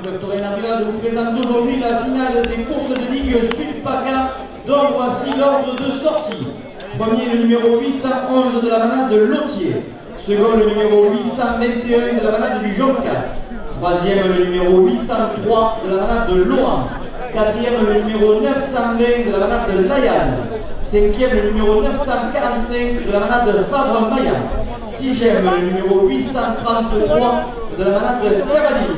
de Factory National vous présente aujourd'hui la finale des courses de Ligue Sud PACA, dont voici l'ordre de sortie. Premier, le numéro 811 de la manade de Lotier. Second, le numéro 821 de la manade du Joncas. Troisième, le numéro 803 de la manade de Laurent. Quatrième, le numéro 920 de la manade de Layanne. Cinquième, le numéro 945 de la manade de Fabre-Maillan. Sixième, le numéro 833 de la manade de Cavani.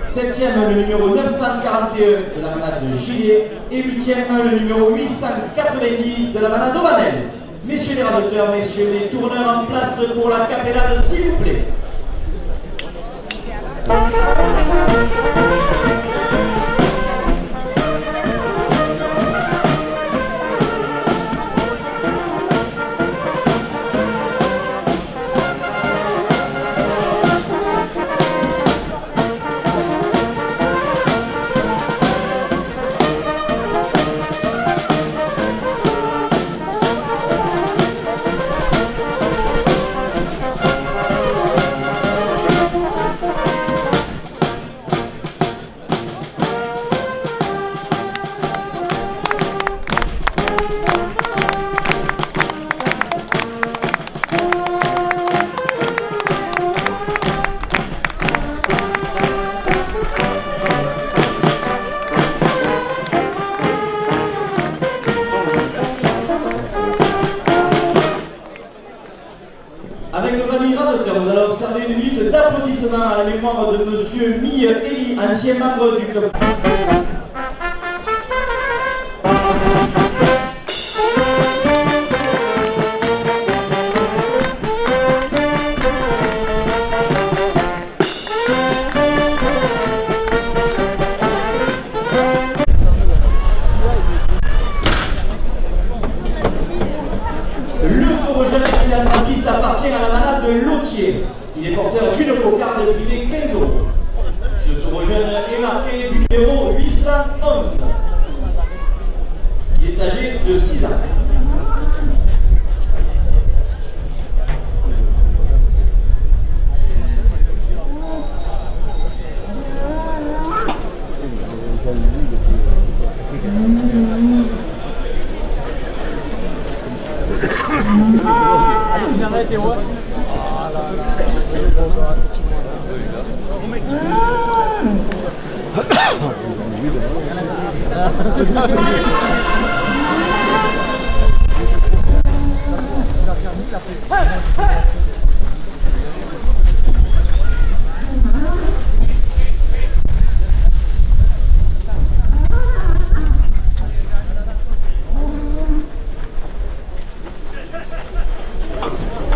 Septième, le numéro 941 de la manade de Gillet. Et huitième, le numéro 890 de la manade d'Aubanel. Messieurs les radoteurs, messieurs les tourneurs en place pour la capellade, s'il vous plaît. Avec nos amis radoteurs, nous allons observer une minute d'applaudissement à la mémoire de M. Eli, ancien membre du club. Appartient à la manade de Lotier. Il est porteur d'une cocarde qui est 15 €. Ce taureau jeune est marqué du numéro 811. Il est âgé de 6 ans.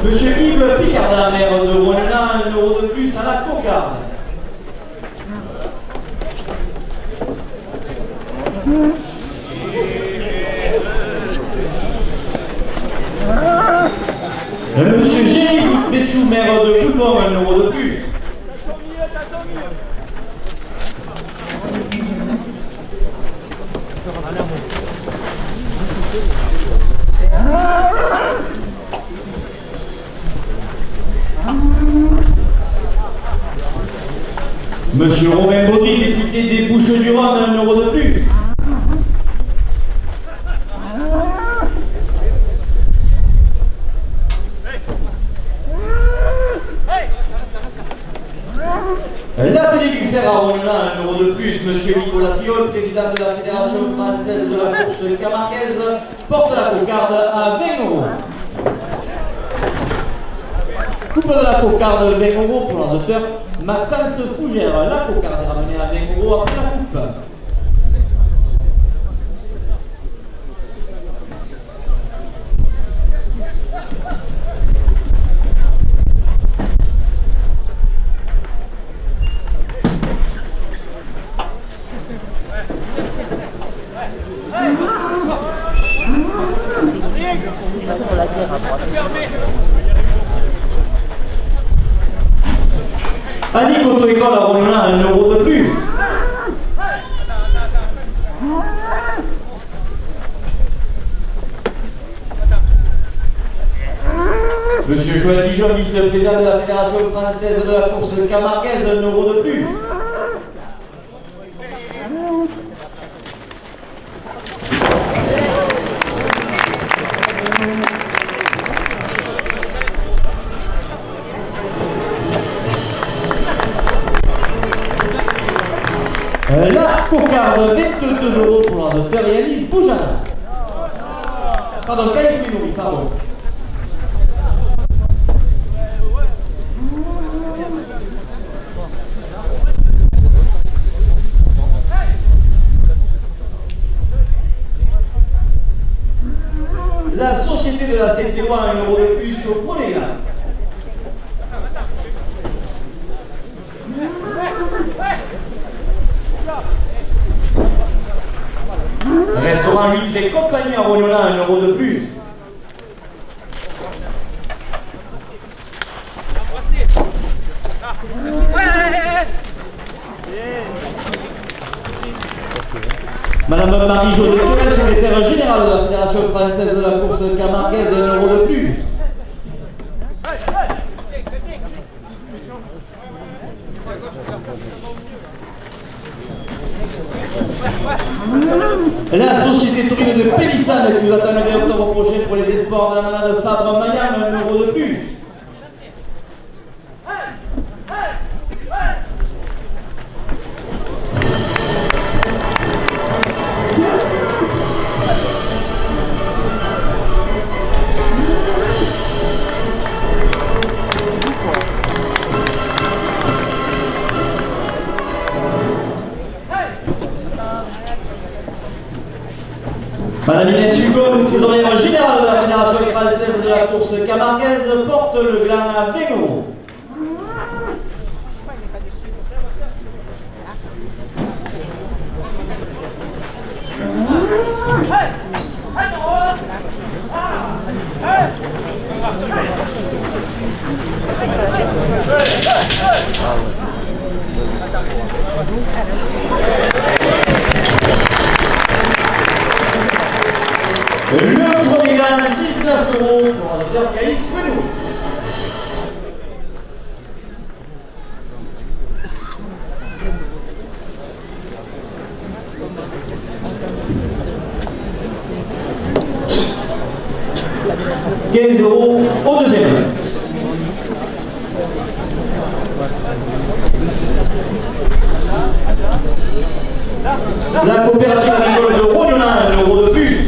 Monsieur Yves Picardin, maire de Rouenna, 1 € de plus à la cocarde. Monsieur Géry Béchou, maire de Coulmont, 1 € de plus. Monsieur Romain Baudry, député des Bouches-du-Rhône, 1 € de plus. L'atelier du fer à Rouenna, 1 € de plus. Monsieur Nicolas Fiol, président de la Fédération française de la course camarguaise, porte la cocarde à 20 €. Coupe de la cocarde, 20 € pour l'auteur Maxence Fougère. La cocarde est ramenée à 20 € après la coupe. Annick Auto-École à Rouenna, 1 € de plus. Monsieur Joël Dijon, vice-président de la Fédération française de la course camarguaise, 1 € de plus. La cocarde, 22 € pour la docteur Yanis Boujana. Pardon, Caïs Minouri, pardon. La société de la CT1 a 1 € de plus que Pronéga. Restaurant 8 des compagnies à Rognola, 1 € de plus. Madame Marie-Jo de Querel, secrétaire générale de la Fédération française de la course camarguaise, 1 € de plus. La société taurine de Pélissane qui nous attend le 20 octobre prochain pour les espoirs de la manade Fabre-Maillan, 1 € de plus. Madame Inès Hugo, trésorière générale de la Fédération française de la course camarguaise, porte le gland à 20 €. Le premier gagne 19 € pour le docteur Caïs Menou. €15 au deuxième. La coopérative agricole de Rognola, 1 € de plus.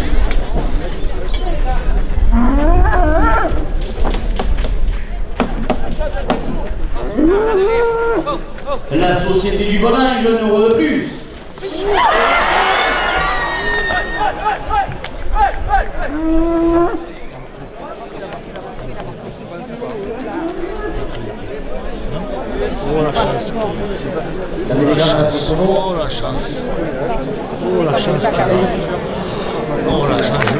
La société du Bolinge, 1 € de plus. Oh la chance. La délégation. Oh la chance. Oh la chance. Oh la chance.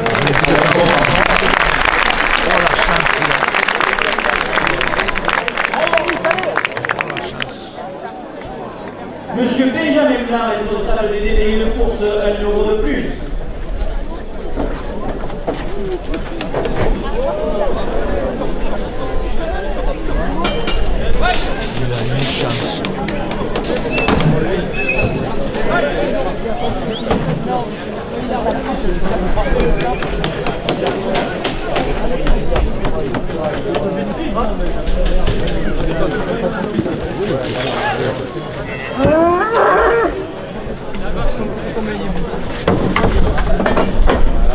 Monsieur Benjamin Blanc, responsable des DDI de course, 1 € de plus. Il a une chance.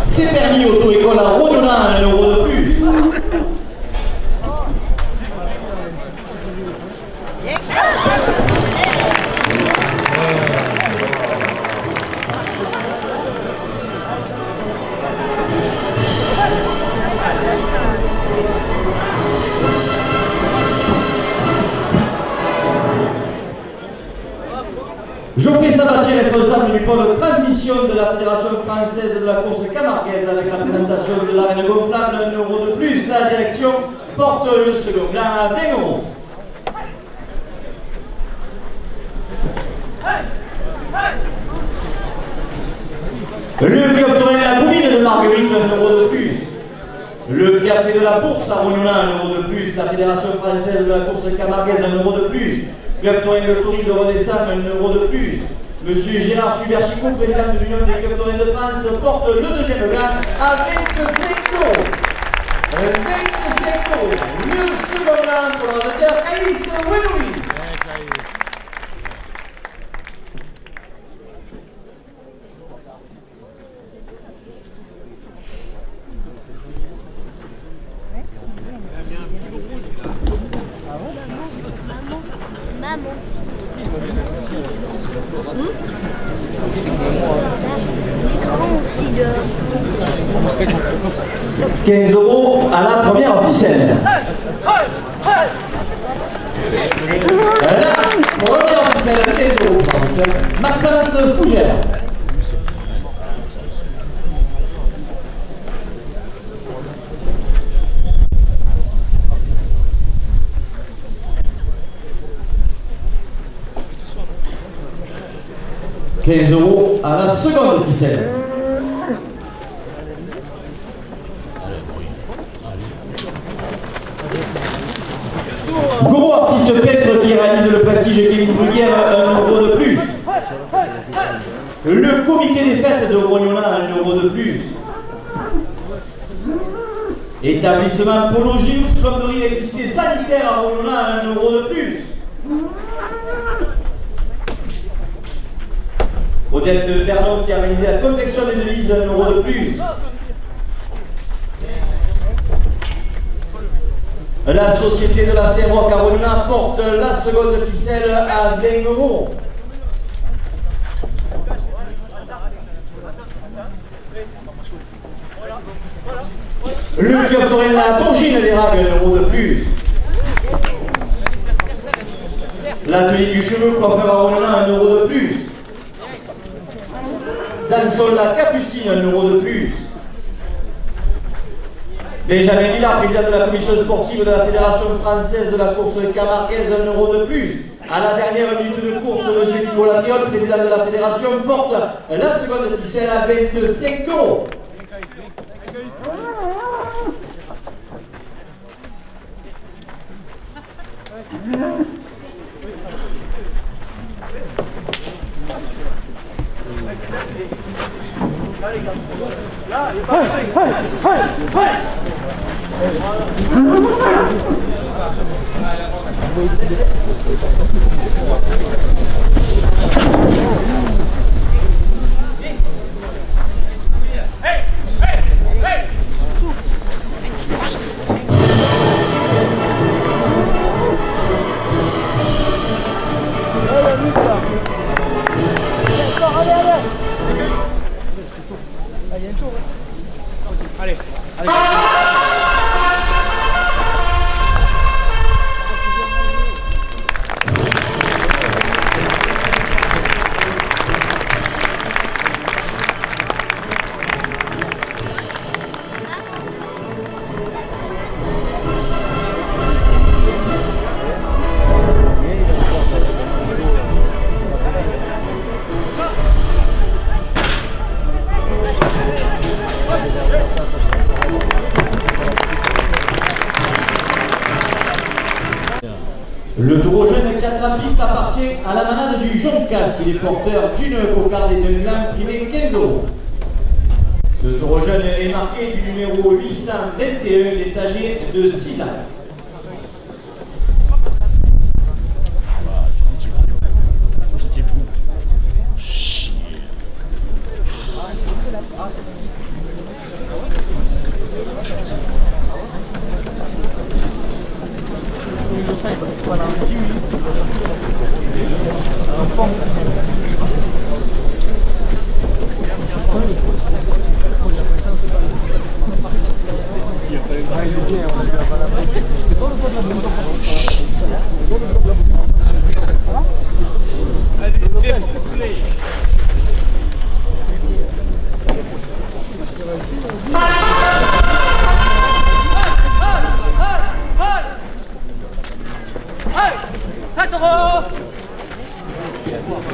C'est permis auto-école à Rognola, 1 € de plus. Geoffrey Sabatier, responsable du pôle transmission de la Fédération française de la course camarguaise, avec la présentation de l'arène gonflable, 1 € de plus. La direction porte le second gland à 20 €. Le club taurin de la Bouvine de Marguerite, 1 € de plus. Le café de la bourse à Rognola, 1 € de plus. La Fédération française de la course camarguaise, 1 € de plus. Club taurin de Tourille de Redescend, 1 € de plus. Monsieur Gérard Suberchicot, président de l'Union des clubs taurins de France, porte le deuxième gland à 25 €. 25 €. Le second gland pour le docteur Caïs Menou. €15 à la première ficelle. La première ficelle, 15 €. Maxence Fougère. €15 à la seconde ficelle. Gros artiste peintre qui réalise le prestige Kevin Bruguière, 1 € de plus. Le comité des fêtes de Rognola, 1 € de plus. Établissement Prologius, plomberie électricité sanitaire à Rognola, 1 € de plus. Odette Bernot qui a réalisé la confection des devises, 1 € de plus. La société de la Saint-Roch à Rognola porte la seconde ficelle à 20 €. Le club torrent la Bourgine des Ragues, 1 € de plus. L'atelier du cheveu coiffeur à Rognola, 1 € de plus. Dansol la Capucine, 1 € de plus. Benjamin Villard, président de la commission sportive de la Fédération française de la course camarguaise, 1 € de plus. À la dernière minute de course, M. Nicolas Fiol, président de la fédération, porte la seconde ficelle à 25 €. Le taureau jeune 4 pistes appartient à la manade du Joncas. Il est porteur d'une cocarde et d'un gland privé 15 €. Ce taureau jeune est marqué du numéro 821, il est âgé de 6 ans.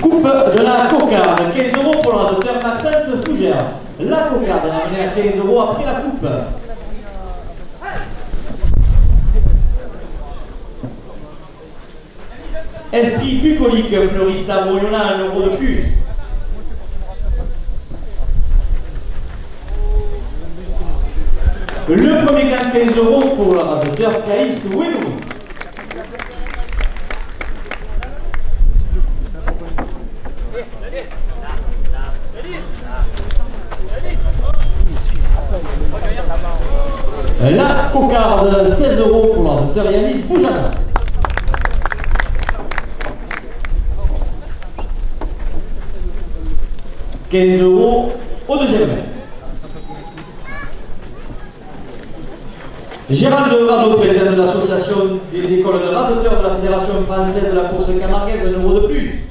Coupe de la cocarde, 15 € pour le raseteur Maxence Fougère. La cocarde est amenée à 15 € après la coupe. Esprit bucolique, fleuriste à Rognola, 1 € de plus. Le premier gain 15 € pour le raseteur Caïs Wenou. La cocarde, 16 € pour le raseteur Yanis Boujana. 15 € au deuxième mètre. Gérald Vado, président de l'association des écoles de raseteurs de la Fédération française de la course camarguaise, 1 € de plus.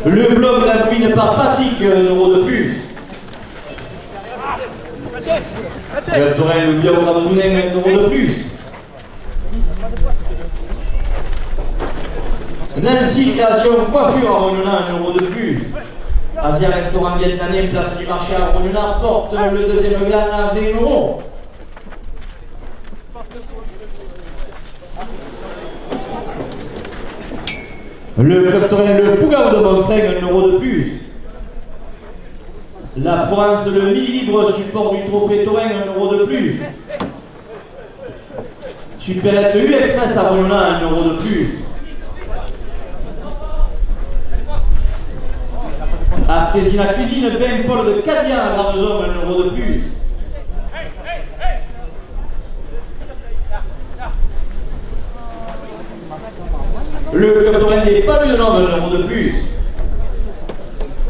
Le bloc La Fouine par Patrick, 1 € de plus. Le Torrent, le Biao Ramazounen, 1 € de plus. Nancy Création Coiffure à Rognona, 1 € de plus. Asia Restaurant Vietnamien, place du marché à Rognona, porte le deuxième gland à 20 €. Le club Torrent, le Pougao de Montfreng, 1 € de plus. La Provence, le Midi Libre, support du trophée Torrent, 1 € de plus. Superette U-Express à Rognona, 1 € de plus. Artesina Cuisine, Ben Paul de Cadian à Grande Zone, 1 € de plus. Le club Torrent des Palus de Nome, 1 € de plus.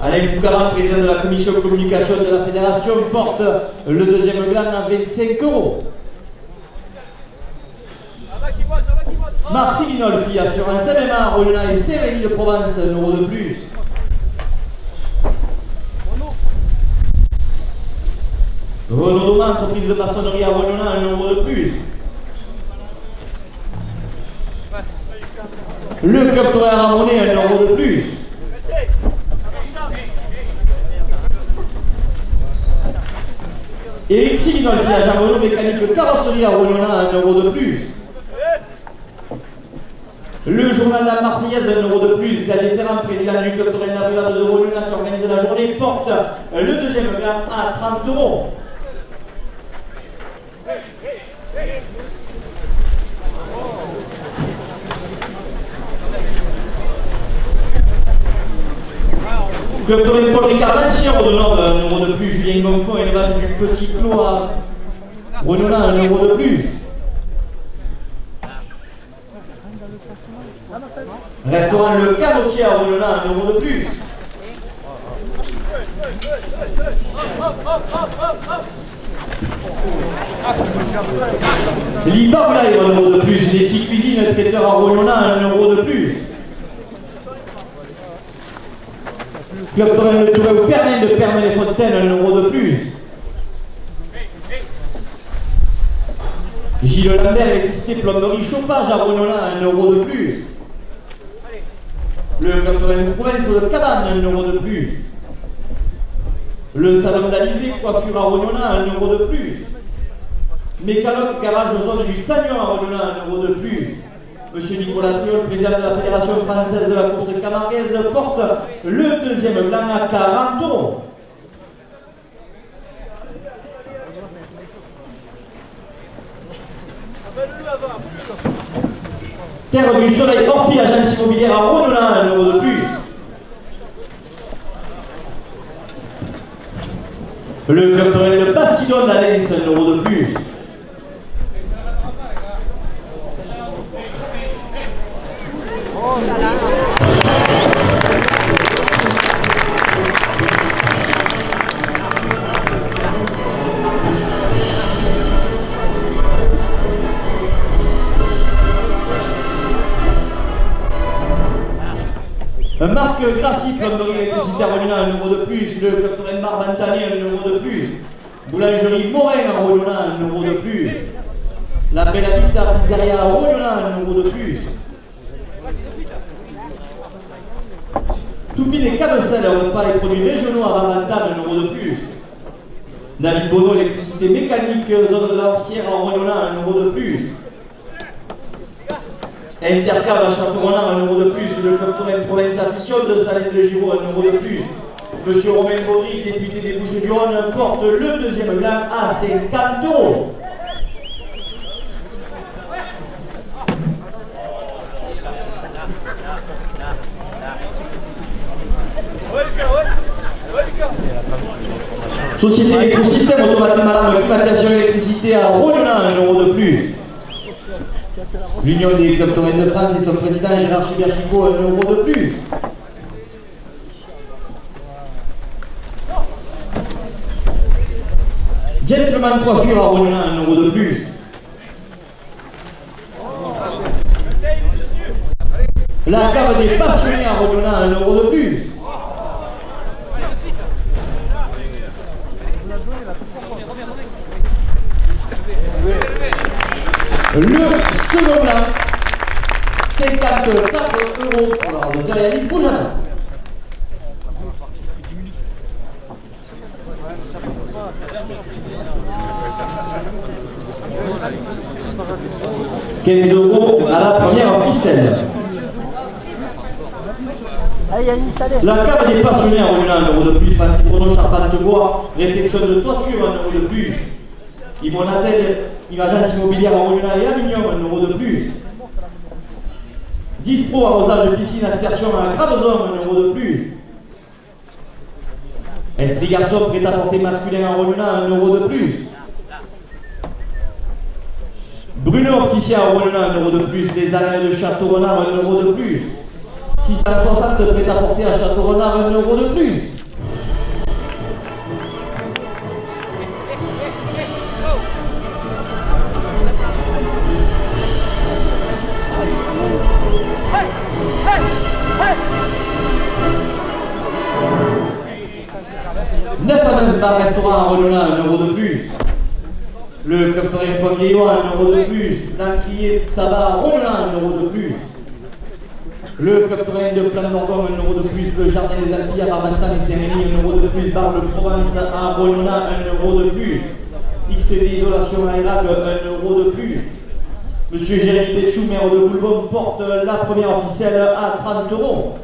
Alain Foucaran, président de la commission communication de la fédération, porte le deuxième gland à 25 €. Marcy Linolfi, assurance MMA, Rognona et Sérénie de Provence, 1 € de plus. Renaud Doman, entreprise de maçonnerie à Rognona, 1 € de plus. Le club Torrent à Ramonnet, 1 € de plus. Eric Siminolfi à Jean Renaud, mécanique carrosserie à Rognona, 1 € de plus. Le journal de la Marseillaise, 1 € de plus. La différente présidente du club Torrent de la brigade de Rognona qui organise la journée porte le deuxième gland à 30 €. Club Torrent Paul Ricard, l'ancien Rodonome, 1 € de plus. Julien Gonfond, élevage du Petit Clos à Rognona, 1 € de plus. Restaurant Le Canotier à Rognona, 1 € de plus. Libarulaï, 1 € de plus. Les petites cuisines, traiteur à Rognona, 1 € de plus. Club Torrent Le Touré au Pernin de Pernin-les-Fontaines, 1 € de plus. Gilles Lambert, électricité, plomberie, chauffage à Rognona, 1 € de plus. Le club Torrent de Province de Cabane, 1 € de plus. Le salon d'Alizé, coiffure à Rognona, 1 € de plus. Mécanoc, garage aux zones du Sagnon à Rognona, 1 € de plus. Monsieur Nicolas Triol, président de la Fédération française de la course camarguaise, porte le deuxième gland à 40 €. Terre du Soleil, Orpi, agence immobilière à Rognona, 1 € de plus. Le club Torrent de Bastidon d'Alès, 1 € de plus. Marc Grassi, plomberie électricité à Rognona, 1 € de plus. Le club Torrent Barbantani, 1 € de plus. Boulangerie Morin à Rognona, 1 € de plus. La Bella Vita Pizzeria à Rognona, 1 € de plus. Toupine et Cabecel, repas et produits régionaux à Barbantane, 1 € de plus. David Bonneau, électricité mécanique, zone de la Horsière à Rognona, 1 € de plus. Intercab à Chapeauronin, 1 € de plus. Le club Torrent Province Affition de Salette de Giraud, 1 € de plus. Monsieur Romain Baudry, député des Bouches-du-Rhône, porte le deuxième gland à 50 €. Société d'écosystème automatique madame climatisation électricité à Rognona, 1 € de plus. L'Union des clubs taurins de France et son président Gérard Chiberchico, 1 euro de plus. Gentleman Coiffure à Rollin, 1 euro de plus. La cave des passionnés à Rollin, 1 euro de plus. Le second blanc, 54 euros pour l'ordre de Alice Boujana. « 15 euros à la première ficelle. La cave des passionnés à Rollin, 1 euro de plus. Francis Renaud, charpente bois, réflexion de toiture, 1 euro de plus. Yvonne Attel, Imagence immobilière à Rollin et Avignon, 1 euro de plus. Dispro, arrosage de piscine, aspersion à Gravezon, 1 euro de plus. Esprit garçon, prêt-à-porter masculin à Rollin, 1 euro de plus. Bruno Opticien à Rollin, 1 euro de plus. Les arènes de Château-Renard, 1 euro de plus. 660 prêt-à-porter à Château-Renard, 1 euro de plus. Restaurant à Rollin, 1 euro de plus. Le club taurin Fontvieillois, 1 euro de plus. L'encrier tabac à Rollin, 1 euro de plus. Le club taurin de Plan d'Orgon, 1 euro de plus. Le jardin des Alpilles à Barbantan et Saint-Rémy, 1 euro de plus. Bar de Provence à Rollin, 1 euro de plus. XD Isolation à Irak, 1 euro de plus. Monsieur Jérémy Béchou, maire de Boulbon, porte la première officielle à 30 euros.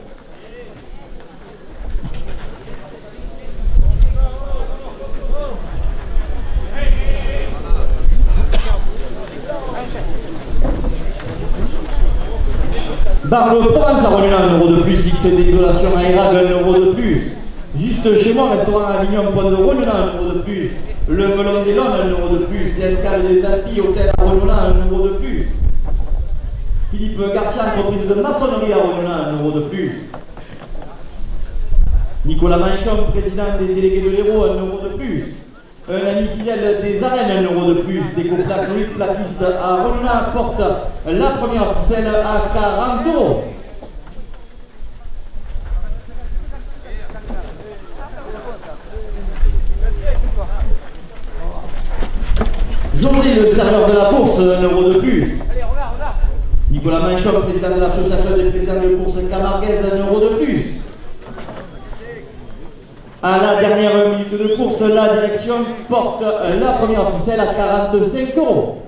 Bar de Provence à Rollin, 1 euro de plus. XD Isolation à Irak, 1 euro de plus. Juste chez moi, restaurant à Avignon, Pont de Rollin, 1 euro de plus. Le Melon des Lones, 1 euro de plus. L'escale des Alpilles, hôtel à Rollin, 1 euro de plus. Philippe Garcia, entreprise de maçonnerie à Rollin, 1 euro de plus. Nicolas Manchon, président des délégués de l'Hérault, 1 euro de plus. Un ami fidèle des arènes, 1 euro de plus. Décoplaque Louis Plaquiste à Rollin porte la première ficelle à 40 euros. José, le serveur de la bourse, 1 euro de plus. Nicolas Manchon, président de l'association des présidents de bourse camarguaise, 1 euro de plus. À la dernière minute de course, la direction porte la première ficelle à 45 euros.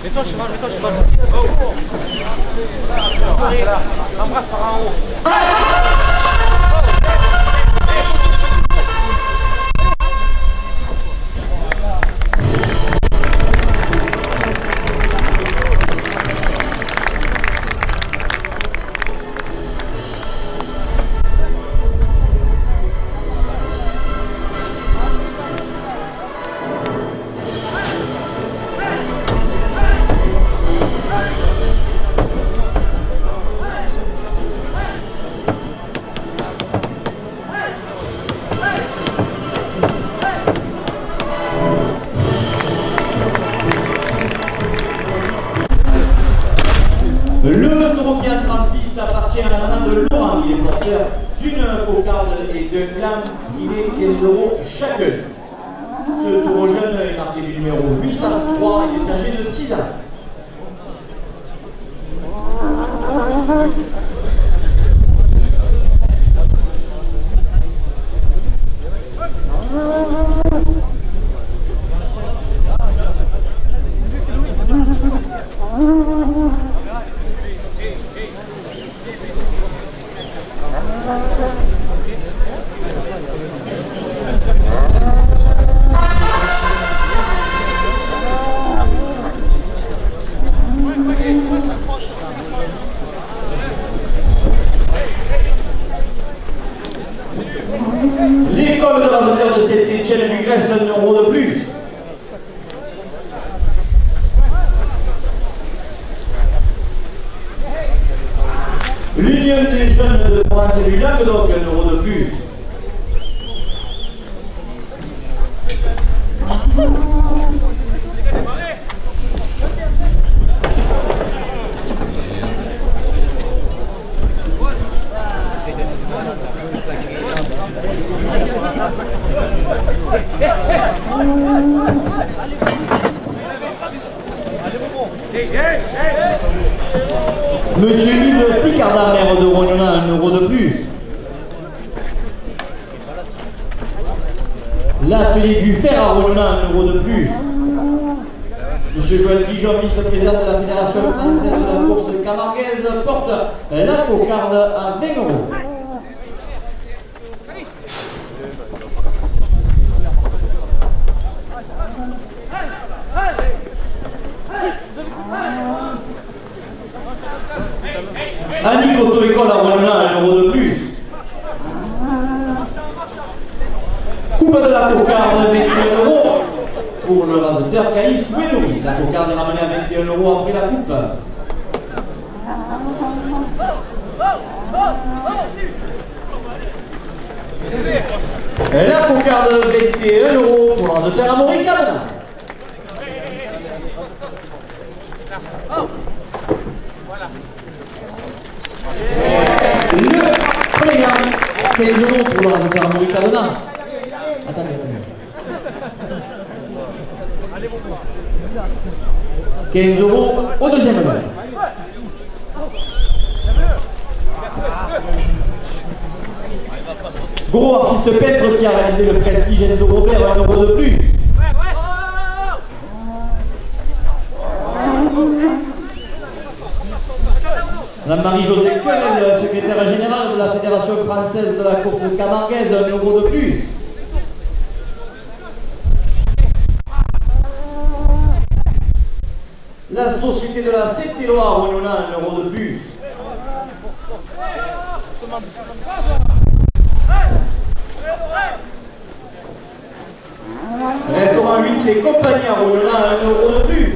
Mets-toi cheval, mets-toi cheval. Embrasse par en haut. Le taureau qui entre en piste appartient à la maman de Laurent. Il est porteur d'une cocarde et d'un clan. Il est 15 euros chacun. Ce taureau jeune est marqué du numéro 803, il est âgé de 6 ans. L'école de l'amateur de Saint-Étienne lui graisse un euro de plus. L'Union des jeunes de Provence et du Languedoc, un euro de plus. Monsieur Yves Picardin, maire de Rognona, un euro de plus. L'atelier du fer à Rognona, un euro de plus. Monsieur Joël Dijon, vice-président de la Fédération française de la course camarguaise, porte la cocarde à 20 euros. Annick Auto-École à Rognona, un euro de plus. Coupe de la cocarde, 21 euros. Pour le raseteur Caïs Ménouri. La cocarde est ramenée à 21 euros après la coupe. La cocarde, 21 euros pour le raseteur Amaury Cadena. Le Prégan, 15 euros pour le raseteur Amaury Cadena. Attendez. 15 euros au deuxième level. Gros artiste peintre qui a réalisé le prestige Enzo Robert, 1 euro de plus. La Marie-Josée Quenel, secrétaire générale de la Fédération française de la course camarguaise, 1 euro de plus. La Société de la Saint-Éloi, Rognona, 1 euro de plus. Restaurant 8, les compagnies à Rognona, 1 euro de plus.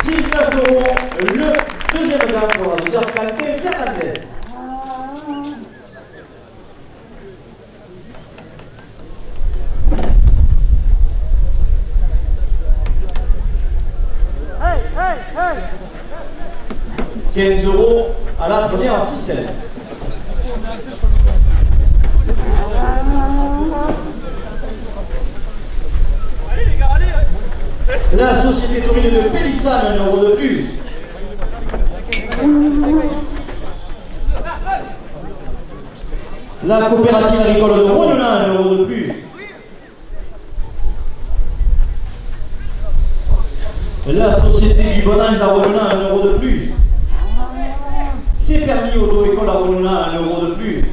19 euros, le deuxième gamme pour la docteur Calté Fernandez. Hey. 15 euros à la première ficelle. La société taurine de Pélissane, 1 euro de plus. La coopérative agricole de Rognona, 1 euro de plus. La société du bon ange à Rognona, 1 euro de plus. C'est permis auto-école à Rognona, 1 euro de plus.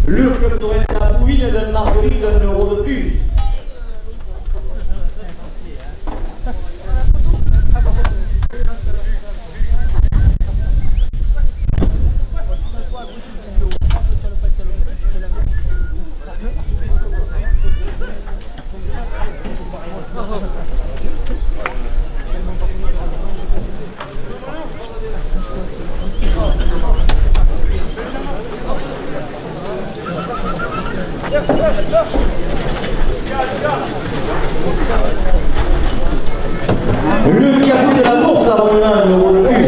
Le club taurin de la Bouvine de Marguerite, 1 euro de plus. Le café de la bourse à Rognona, 1 euro de plus.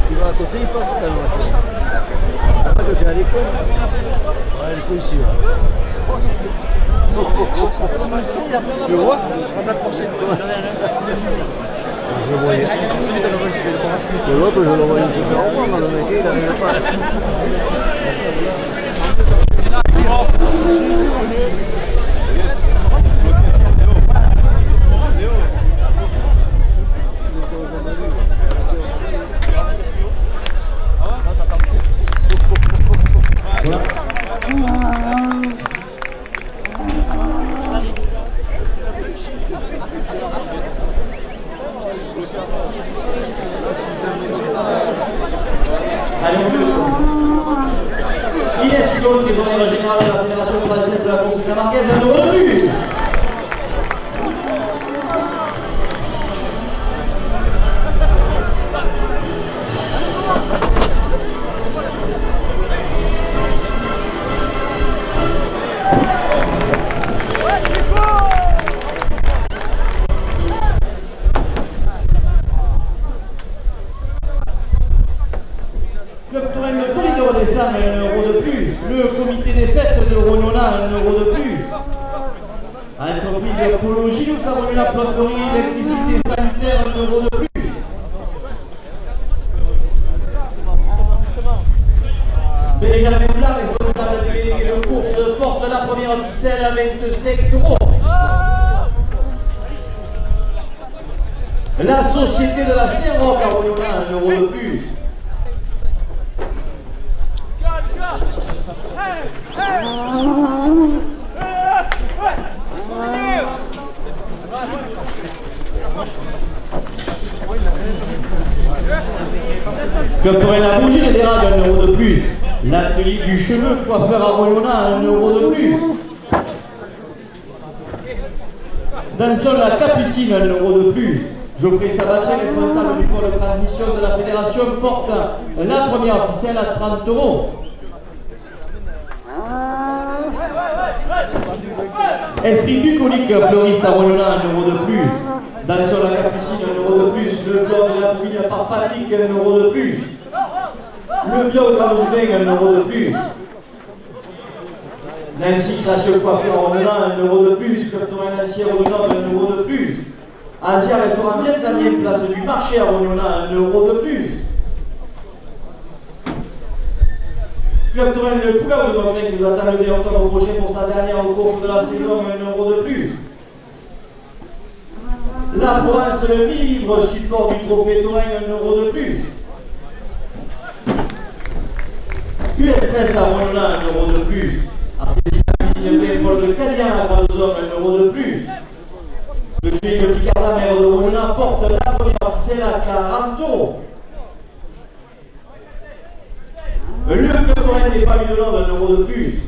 Tu vas à côté, il passe pas loin. Là, je vais à l'école. Ouais, l'école ici. Tu vois? Je voyais. Et l'autre, je le voyais super au moins, le mec, il n'arrivait pas. Inès Hugo, trésorière générale de la Fédération française de la course camarguaise, un euro de plus. Club Touraine de Torino descend un euro de plus. Le comité des fêtes de Rognona, un euro de plus. Entreprise écologie, nous avons eu la plomberie, l'électricité sanitaire, un euro de plus. Bénégal Blanc, responsable délégué de course, porte la première ficelle à 25 euros. La société de la Saint-Roch à Rognona, un euro de plus. Club Touraine la bougie de d'érable, un euro de plus. L'atelier du cheveu coiffeur à Rognona, un euro de plus. Dansol la Capucine, un euro de plus. Geoffrey Sabatier, responsable du pôle de transmission de la fédération, porte la première ficelle à 30 euros. Esprit bucolique, fleuriste à Rognona, un euro de plus. Dansol la Capucine, un euro de plus. Le blog de la pouvine par Patrick, un euro de plus. Le bio de Raouzbeng, un euro de plus. Nancy Gracieux coiffure à Rognona, un euro de plus. Club Touraine Nancy à Rognona, un euro de plus. Asia restaurant vietnamien, place du marché à Rognona, un euro de plus. Club Touraine le Pouga de Dauphin qui nous attend le 2 octobre prochain pour sa dernière course de la saison, un euro de plus. La Provence le libre, support du trophée Touraine, un euro de plus. USS à Rognona, un euro de plus. Artisanat cuisine plein Paul de Cadian à Grandezone, un euro de plus. Monsieur Yves Picardin, maire de Rognona, porte la première ficelle à 40 euros. Le Club Touraine des Palus de l'Aube, un euro de plus.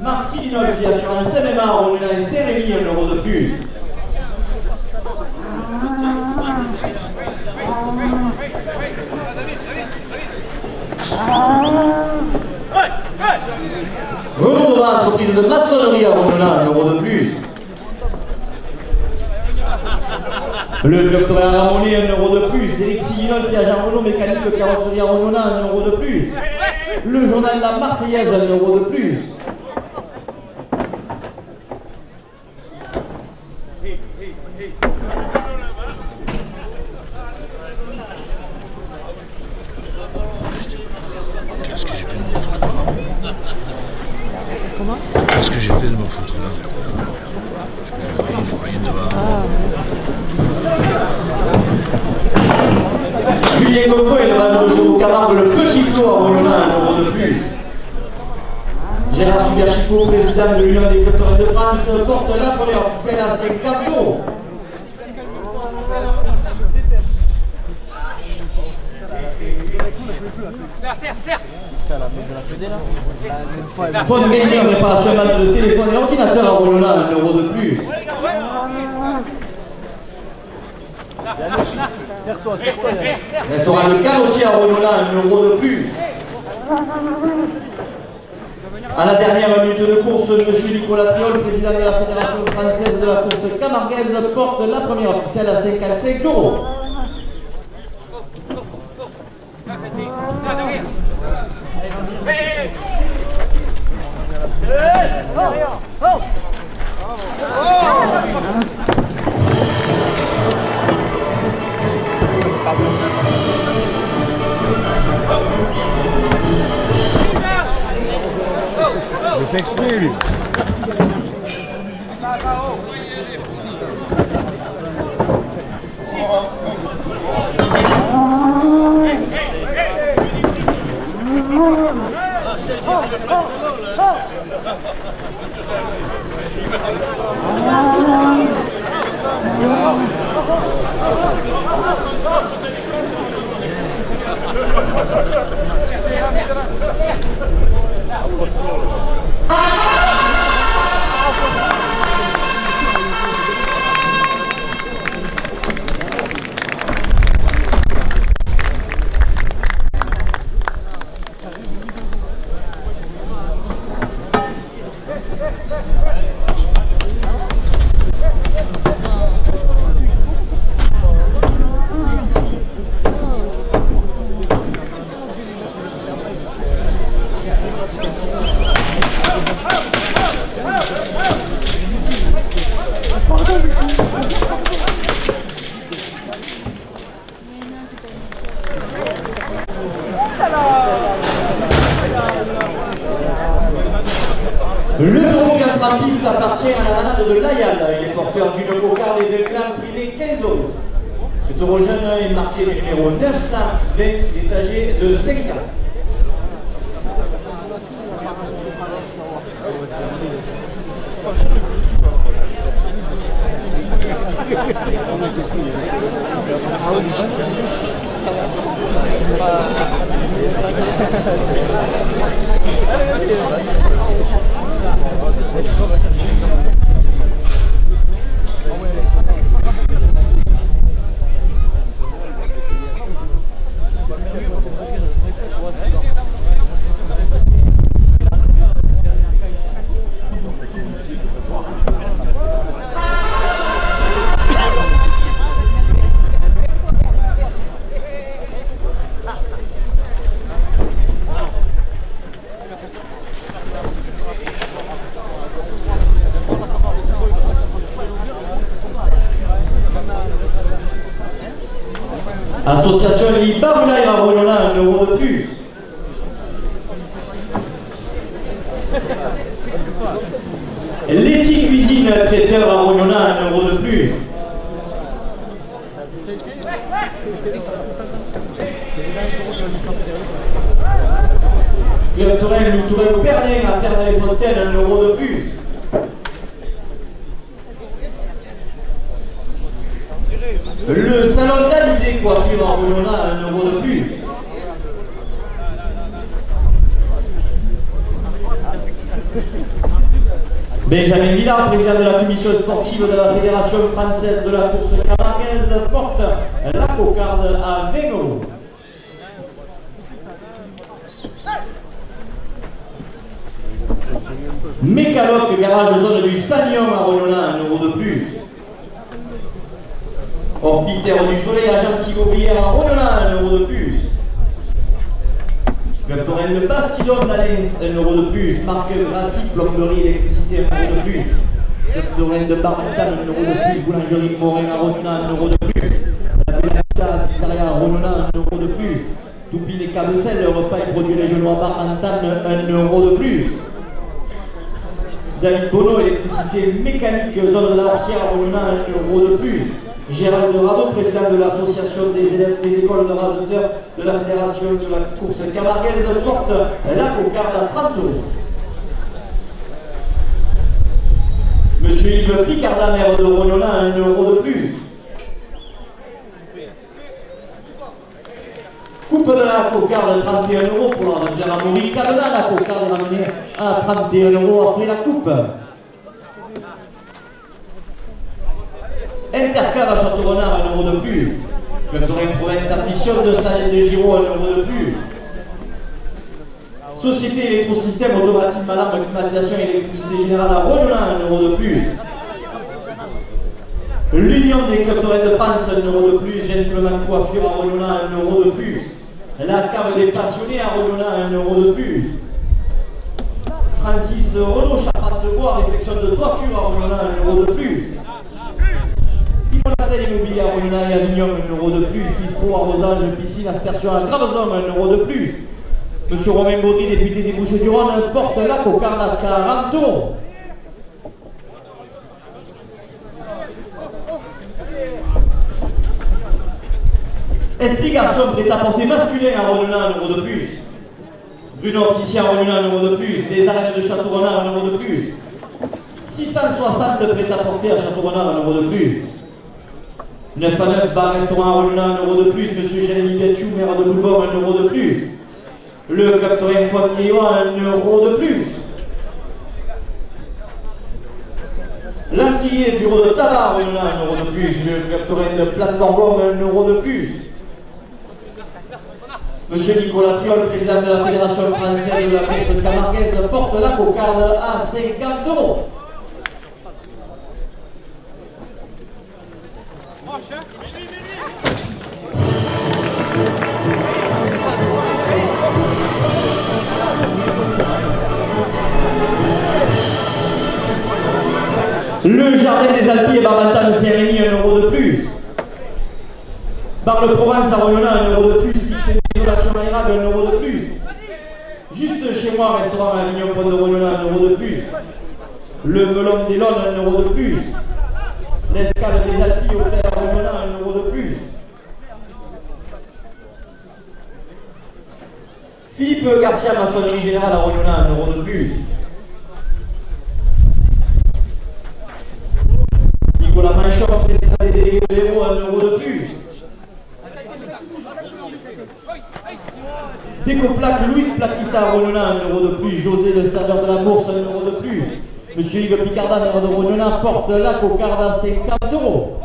Marc Sidinolfi assurance MMA à Rognona et Saint-Rémy, un euro de plus. Renaud Nova, entreprise de maçonnerie à Rognona, un euro de plus. Le Club Touraine à Ramonnet, un euro de plus. Éric Sidinolfi à Jean Renaud, mécanique carrosserie à Rognona, un euro de plus. Le journal La Marseillaise, un euro de plus. Qu'est-ce que j'ai fait de mon foutre là? Il faut rien de Julien Coco, élevage de chevaux Camargue, le petit Clos à Rognona, un euro de plus. Gérard Suberchico, président de l'Union des Clubs Touraine de France, porte la première ficelle à 50 euros. Phone Gamer, réparation de téléphone et ordinateur à Rognona, un euro de plus. Restaurant Le Calotier à Rognona, un euro de plus. À la dernière minute de course, M. Nicolas Triol, président de la Fédération française de la course camarguaise, porte la première officielle à 55 €. Il fait exprès, lui. Le taureau qui entre en piste appartient à la manade de Layal. Il est porteur d'une cocarde et d'un clan privé 15 €. Ce taureau jeune est marqué le numéro 920, il est âgé de 5 ans. Association Libarula et Arroyona, 1 € de plus. Laitier Cuisine, traiteur Arroyona, 1 € de plus. Club Touraine, Touraine Perlin, à Perdre-les-Fontaines, 1 € de plus. Le salon d'Alizé coiffure en Arroyona, 1 € de plus. Benjamin Villard, président de la commission sportive de la Fédération française de la course camarguaise, porte la cocarde à 20 €. Mécaloc, garage zone du Sagnon à Arroyona, 1 € de plus. Orbitaire du Soleil, agence immobilière à Arroyona, 1 € de plus. Club Touraine de Bastidon d'Alens, 1 € de plus. Marc Grassi, plomberie, électricité, 1 € de plus. Club Touraine de Barmentan, 1 € de plus. Boulangerie Morin à Arroyona, 1 € de plus. La Bellata, Pizzeria à Arroyona, 1 € de plus. Toupine et Cabecel, repas et produits régionaux à Barmentan, 1 € de plus. David Bono, électricité mécanique, zone de la Horsière à Arroyona, 1 € de plus. Gérald Rado, président de l'association des élèves des écoles de raseurs de la Fédération de la course camarguaise, porte la cocarde à 30 €. Monsieur Yves Picarda, maire de Arroyona, 1 € de plus. Coupe de la cocarde, 31 € pour la rivière à Maurice Cadena. La cocarde est ramenée à 31 € après la coupe. Intercave à Château-Renard, 1 € de plus. Club Touraine Province Ambition de Salène de Giraud, 1 € de plus. Société électrosystème, automatisme, alarme, climatisation et électricité générale à Rollona, 1 euro de plus. L'Union des clubs de France, 1 euro de plus. Gentleman Coiffure à Rollona, 1 euro de plus. La cave des passionnés à Rollona, 1 euro de plus. Francis Renaud, Charpente de bois, réflexion de toiture à Rollona, 1 euro de plus. Hippolyte Immobilier à Rollona et Avignon, 1 euro de plus. Tispro, arrosage, piscine, aspersion à Gravezon, 1 euro de plus. Monsieur Romain Baudry, député des Bouches-du-Rhône, porte la cocarde à 40 euros. Explication prêt-à-porter masculin à Rollona, 1 euro de plus. Bruno Opticien à Rollona, 1 euro de plus. Les arènes de Château-Renard, 1 euro de plus. 660 prêt-à-porter à Château-Renard, 1 euro de plus. 9 à 9 bar restaurant à Rollona, 1 euro de plus. Monsieur Jérémy Betchou, maire de Boulbord, 1 euro de plus. Le club Torrent Fonnier, 1 euro de plus. L'Antillier, bureau de tabac à Rollona, 1 euro de plus. Le club Torrent de Platte-Gorgon, 1 euro de plus. Monsieur Nicolas Triol, président de la Fédération française de la course camarguaise, porte la cocarde à 50 euros. Le jardin des Alpilles et Barbatan Saint-Rémy, 1 euro de plus. Bar le Provence à Rollona, 1 euro de plus. XD Relation Aérable, 1 euro de plus. Juste chez moi, restaurant à Avignon, Pont de Rollona, 1 euro de plus. Le Melon des Lones, 1 euro de plus. L'Escale des Alpilles, hôtel à Rollona, 1 euro de plus. Philippe Garcia, maçonnerie générale à Rollona, 1 euro de plus. Nicolas Manchon, président des délégués de l'Hérault, 1 euro de plus. Décoplaque Louis, plaquiste à Rollona, 1 euro de plus. José, le saveur de la bourse, 1 euro de plus. Monsieur Yves Picarda, maire de Rollona, porte la cocarde à 50 euros.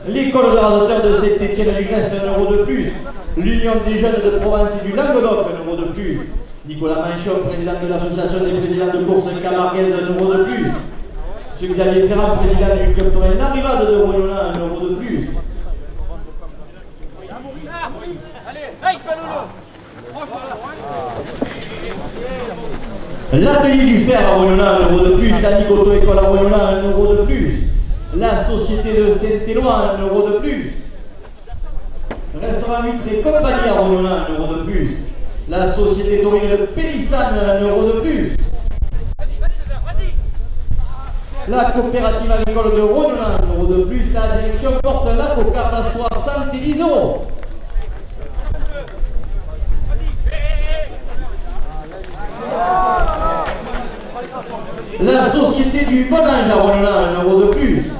L'école de rasoteurs de Saint-Étienne-du-Grèce, 1 euro de plus. L'Union des jeunes de Provence et du Languedoc, 1 euro de plus. Nicolas Manchon, président de l'association des présidents de course camarguaise, 1 euro de plus. Monsieur Xavier Ferrand, président du club Torrent Arrivade de Rollona, 1 euro de plus. L'atelier du fer à Rollona, 1 euro de plus. Annick Auto-École à Rollona, 1 euro de plus. La société de Saint-Éloi, 1 euro de plus. Restaurant 8 et compagnie à Rollona, 1 euro de plus. La société taurine de Pélissane, 1 euro de plus. La coopérative agricole de Rollona, 1 euro de plus. La direction porte la cocarde à 70 euros. La société du Bon Ange à Rollona, 1 euro de plus.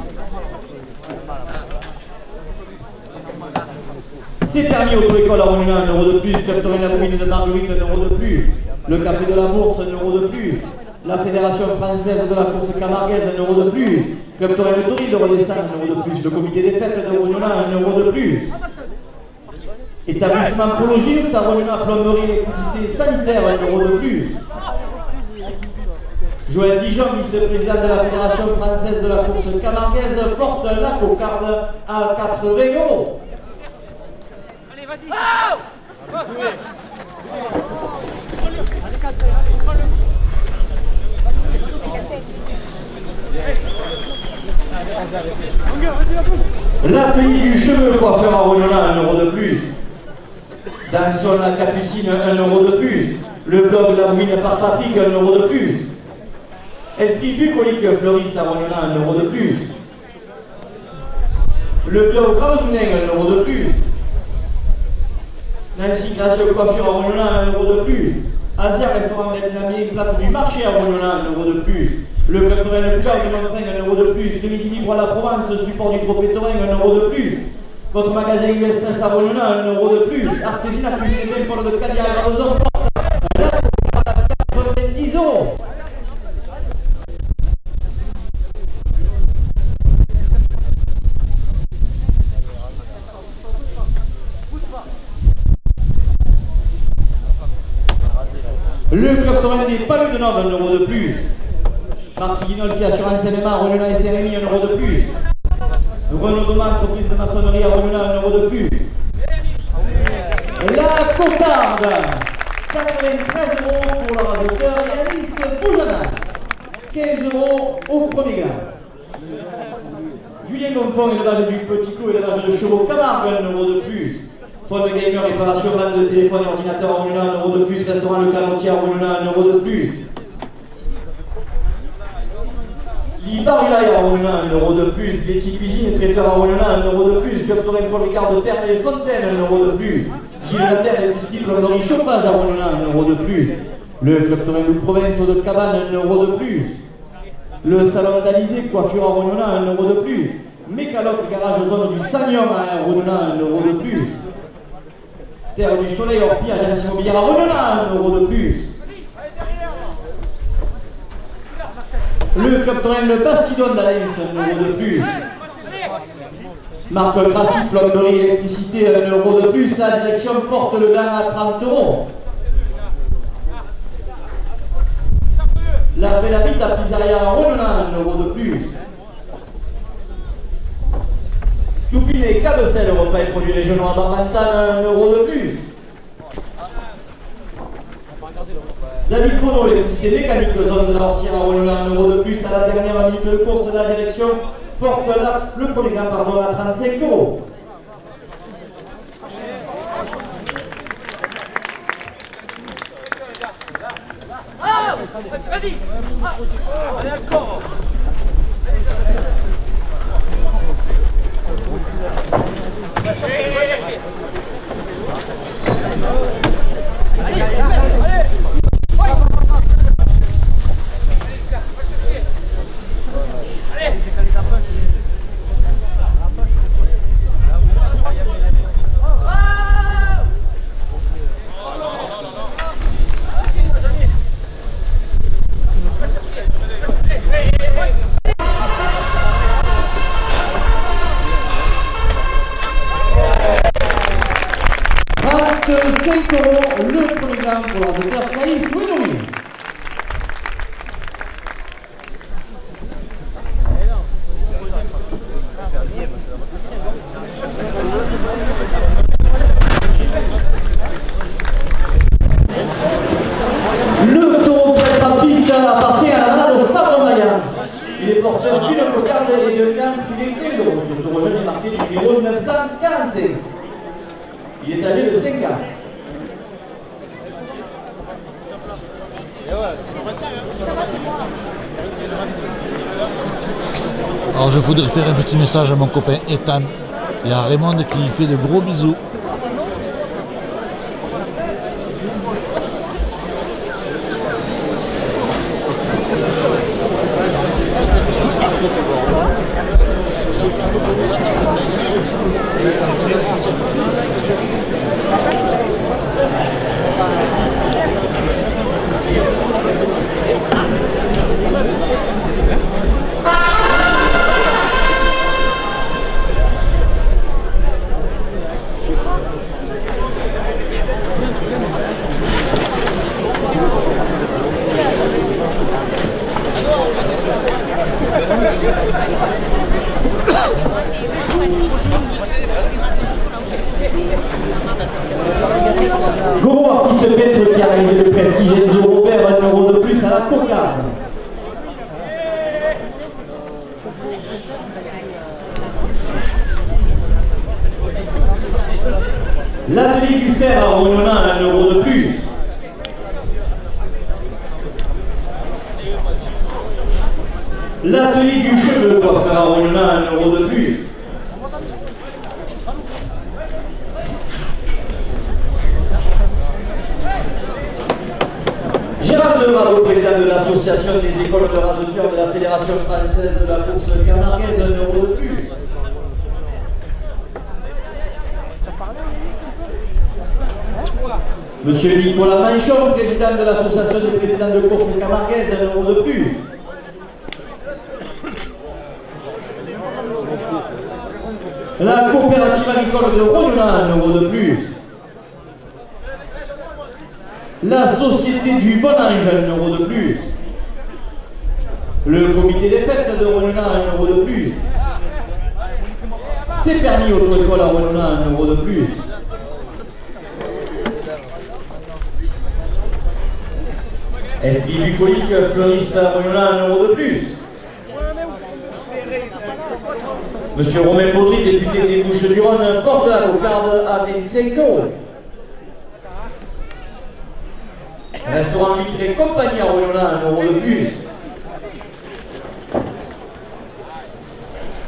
C'est permis auto-école à Rollona, 1 euro de plus. Club Torrent la Bourine de Marguerite, 1 euro de plus. Le Café de la Bourse, 1 euro de plus. La Fédération française de la course camarguaise, 1 euro de plus. Club Torrent le Toril de Redescend, 1 euro de plus. Le comité des fêtes de Rollona, 1 euro de plus. Établissement Prologix à Rollona, plomberie, électricité, sanitaire, 1 euro de plus. Joël Dijon, vice-président de la Fédération française de la course camarguaise, porte la cocarde à 80 euros. Allez, vas-y. L'atelier du cheveu coiffeur à Rollona, 1 euro de plus. Danson la Capucine, 1 euro de plus. Le blog La Bourine par Patrick, 1 euro de plus. Esprit bucolique fleuriste à Rollona, 1 euro de plus. Le blog Gravezounin, 1 euro de plus. Nancy Gracieux coiffure à Rollona, 1 euro de plus. Asia restaurant vietnamien, place du marché à Rollona, 1 euro de plus. Le club Torrent le Fleur de Montrain, 1 euro de plus. Le Midi Libre à la Provence, support du trophée Torrent, 1 euro de plus. Votre magasin US à Rollona, 1 euro de plus. Artésine à cuisine de Paul de Cadia à Gravezon, porte la cocarde à 90 euros. Le club Torrent des Palus de Nord, 1 euro de plus. Martiguinolfi Assurance LMA, Renona et CRMI, 1 euro de plus. Renaud Doma, entreprise de maçonnerie à Renona, 1 euro de plus. La Cotarde, 93 € pour le radoteur Yanis Boujana, 15 € au premier gars. Julien Gonfond, élevage du Petit Clos, élevage de chevaux Camargue, 1 euro de plus. Phone gamer, réparation, vente de téléphone et ordinateur à Renona, 1 euro de plus. Restaurant Le Canotier à Renona, 1 euro de plus. Libarulaï à Renona, 1 euro de plus. Letty Cuisine et traiteur à Renona, 1 euro de plus. Club Torrent Paul Ricard de Terre et les Fontaines, 1 euro de plus. Gilles Lambert et Disciple Plomberie Chauffage à Renona, 1 euro de plus. Le Club Torrent de Province de Cabane, 1 euro de plus. Le Salon d'Alizé, coiffure à Renona, 1 euro de plus. Mécaloc, garage zone du Sagnon à Renona, 1 euro de plus. Terre du Soleil, Orpi, agence immobilière à Renona, 1 euro de plus. Le Club Torrent Le Bastidon d'Alaïs, 1 euro de plus. Marc Grassi, plomberie électricité, 1 euro de plus. La direction porte le bain à 30 €. La Belle Habite à Pizzeria à Renona, 1 euro de plus. Toupinet, Cabecel, repas et produits régionaux à Barbantane, 1 euro de plus. David Pono, électricité mécanique, zone de l'Orsière à Renona, 1 euro de plus. À la dernière minute de course, la direction porte le premier gain à 35 €. Vas-y. Allez, encore. Le programme pour l'ordinateur Caïs Winoui. Le taureau prêt en piste appartient à la malade Fabre Mayan. Il est porteur d'une cocarde et de gamme privé 15 €. Ce taureau jeune est marqué du numéro 945. Il est âgé de 5 ans. Alors je voudrais faire un petit message à mon copain Ethan. Il y a Raymond qui fait de gros bisous. Gros artiste peintre qui a réalisé le prestige Enzo Robert, 1 € de plus à la cocarde. L'atelier du fer à Renona, 1 € de plus. L'atelier du cheveu coiffeur à Renona, 1 € de plus. Gérard Demaro, président de l'association des écoles de rajeteurs de la Fédération française de la course camarguaise, 1 € de plus. Monsieur Nicolas Manchon, président de l'association des présidents de course camarguaise, 1 € de plus. La coopérative agricole de Renona, 1 € de plus. La Société du Bon Ange, 1 euro de plus. Le comité des fêtes de Rolona, 1 euro de plus. C'est permis auto-école à Rolona, 1 euro de plus. Esprit bucolique, fleuriste à Rolona, 1 euro de plus. Monsieur Romain Baudry, député des Bouches-du-Rhône, porte la cocarde à 25 euros. Restaurant Vitre et compagnie à Rolona, 1 euro de plus.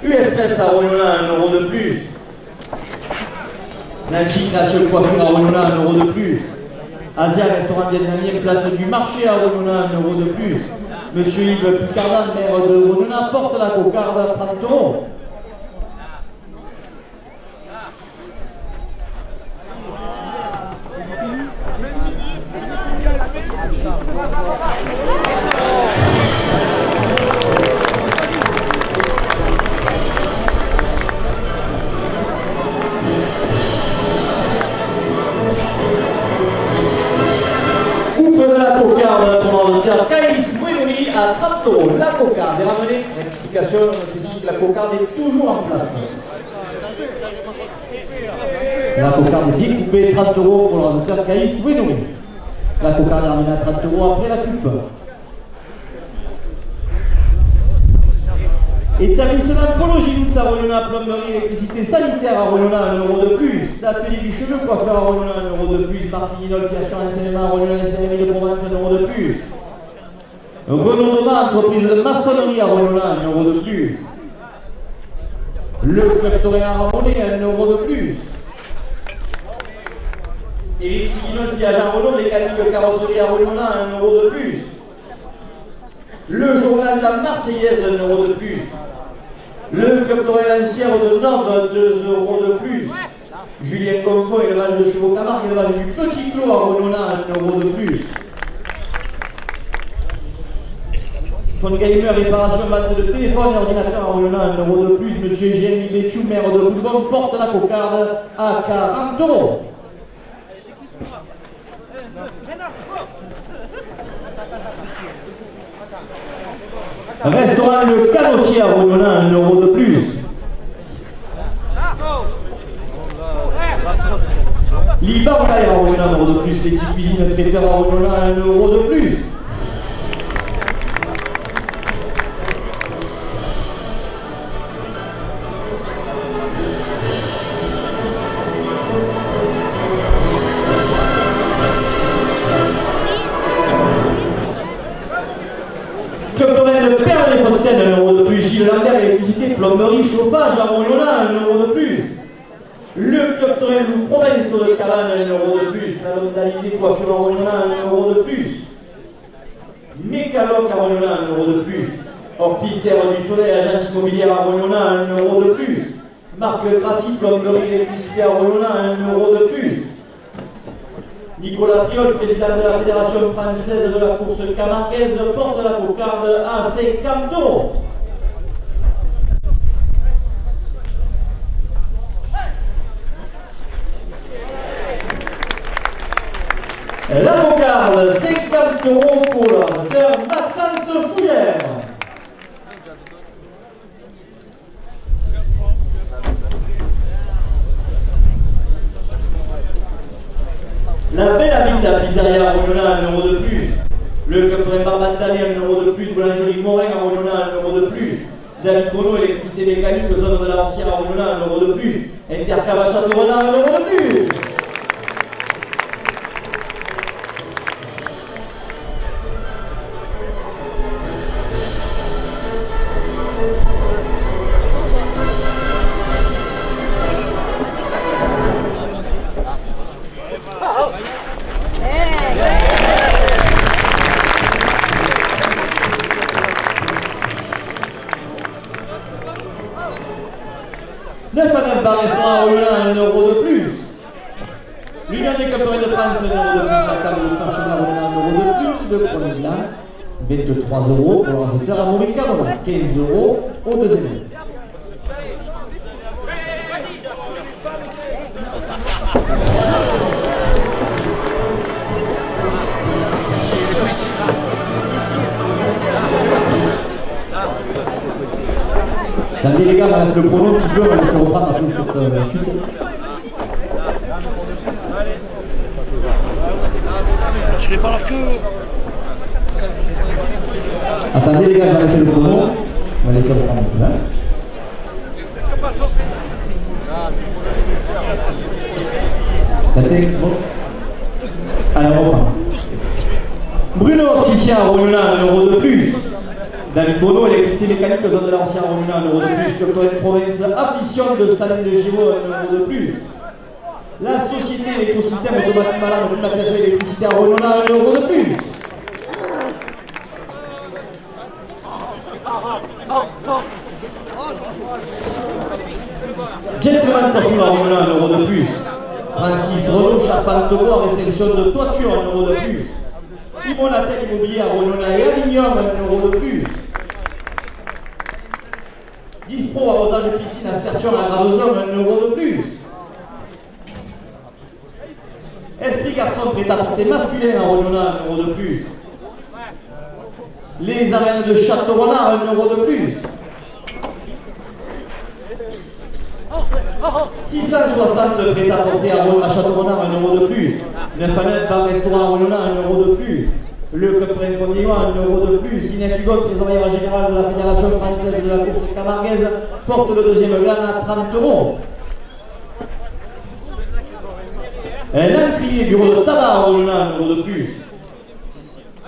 USPS à Rolona, 1 euro de plus. Nancy Création Coiffure à Rolona, 1 euro de plus. Asia Restaurant Vietnamien, place du marché à Rolona, 1 euro de plus. Monsieur Yves Picardan, maire de Rolona, porte la cocarde à 30 euros. Caïs Mouémouli à 30 euros. La cocarde est ramenée. L'explication ici que la cocarde est toujours en place. La cocarde est découpée 30 euros pour l'ordinateur Caïs Mouémouli. La cocarde est ramenée à 30 euros après la coupe. Établissement Polo Gilux à Rolona, plomberie, électricité sanitaire à Rolona, 1 euro de plus. L'atelier du cheveu, coiffeur à Rolona, 1 euro de plus. Marcinol, fiation, enseignement à Rolona, SNMI de Provence, 1 euro de plus. Renouvellement, entreprise de maçonnerie à Rolona, 1 euro de plus. Le Club à Ramonet, 1 euro de plus. Éric Siginol, fiage à Renault, mécanique carrosserie à Rolona, 1 euro de plus. Le journal La Marseillaise, 1 euro de plus. Le Club Lancière de Nantes, 2 euros de plus. Julien Confort, élevage de chevaux Camargue, élevage du Petit Clos à Rolona, 1 euro de plus. Phone Gamer, réparation, batte de téléphone et ordinateur à Rolona, 1 euro de plus. Monsieur Jérémy Béchou, maire de Boubon, porte la cocarde à 40 euros. Restaurant Le Canotier à Rolona, 1 euro de plus. Libancaille à Rolona, 1 euro de plus. Les petites cuisines traiteur à Rolona, 1 euro de plus. Fontaine, 1 euro de plus. Gilles Lambert, électricité, plomberie, chauffage à Rolona, 1 euro de plus. Le Club Torel Loup Province sur le Cabane, 1 euro de plus. Salon d'Alizé, coiffure à Rolona, 1 euro de plus. Mécaloc à Rolona, 1 euro de plus. Orpi, Terre du Soleil, agence immobilière à Rolona, 1 euro de plus. Marc Grassi, plomberie, électricité à Rolona, 1 euro de plus. Nicolas Triol, président de la Fédération française de la course camarguaise, porte la cocarde à 50 euros. La cocarde, 50 euros pour l'ordinateur Maxence Fougère. La Belle Habitat, pizzeria à Rolona, 1 euro de plus. Le Club Barbantalé, 1 euro de plus. Boulangerie Morin à Rolona, 1 euro de plus. David Bono, électricité mécanique, zone de la Lancière à Rolona, 1 euro de plus. Intercam à Château-Renard, 1 euro de plus. Le Fanel Bar Restaurant à Rolona, 1 euro de plus. L'Union des Caporets de France, 1 euro de plus. La table de pension à Rolona, 1 euro de plus. Le premier blanc, 23 euros pour l'ordinateur à Maurice Cameron. 15 euros au deuxième. Attendez les gars, on va mettre le chrono un petit peu, on va laisser reprendre après cette chute. Tirez par la queue. Attendez les gars, j'ai arrêté le chrono. On va laisser reprendre un peu là. La tête, bon. Allez, on reprend. Bruno Opticien, Romulin, 1 euro de plus. David Bono, électricité mécanique, zone de l'ancien Romulin, 1 euro de plus. Club de province, Affition de Salem de Giraud, 1 euro de plus. La société écosystème automatique malade, climatisation électricité à Romulin, 1 euro de plus. Gentleman Costume à Romulin, 1 euro de plus. Francis Renault, charpente de bois, réflexion de toiture, 1 euro de plus. Imonatec Immobilier à Romulin et Avignon, 1 euro de plus. Dispro, arrosage piscine, aspersion à Gravezone, 1 euro de plus. Esprit garçon prêt-à-porter masculin à Romulin, 1 euro de plus. Les arènes de Château-Renard, 1 euro de plus. 660 prêt-à-porter à Château-Renard, 1 euro de plus. 9 à 9 bar restaurant à Romulin, 1 euro de plus. Le Club Préfondéois, 1 euro de plus. Inès Hugot, trésorière générale de la Fédération française de la course camarguaise, porte le deuxième gain à 30 euros. L'encrier, bureau de tabac à Romulin, 1 euro de plus.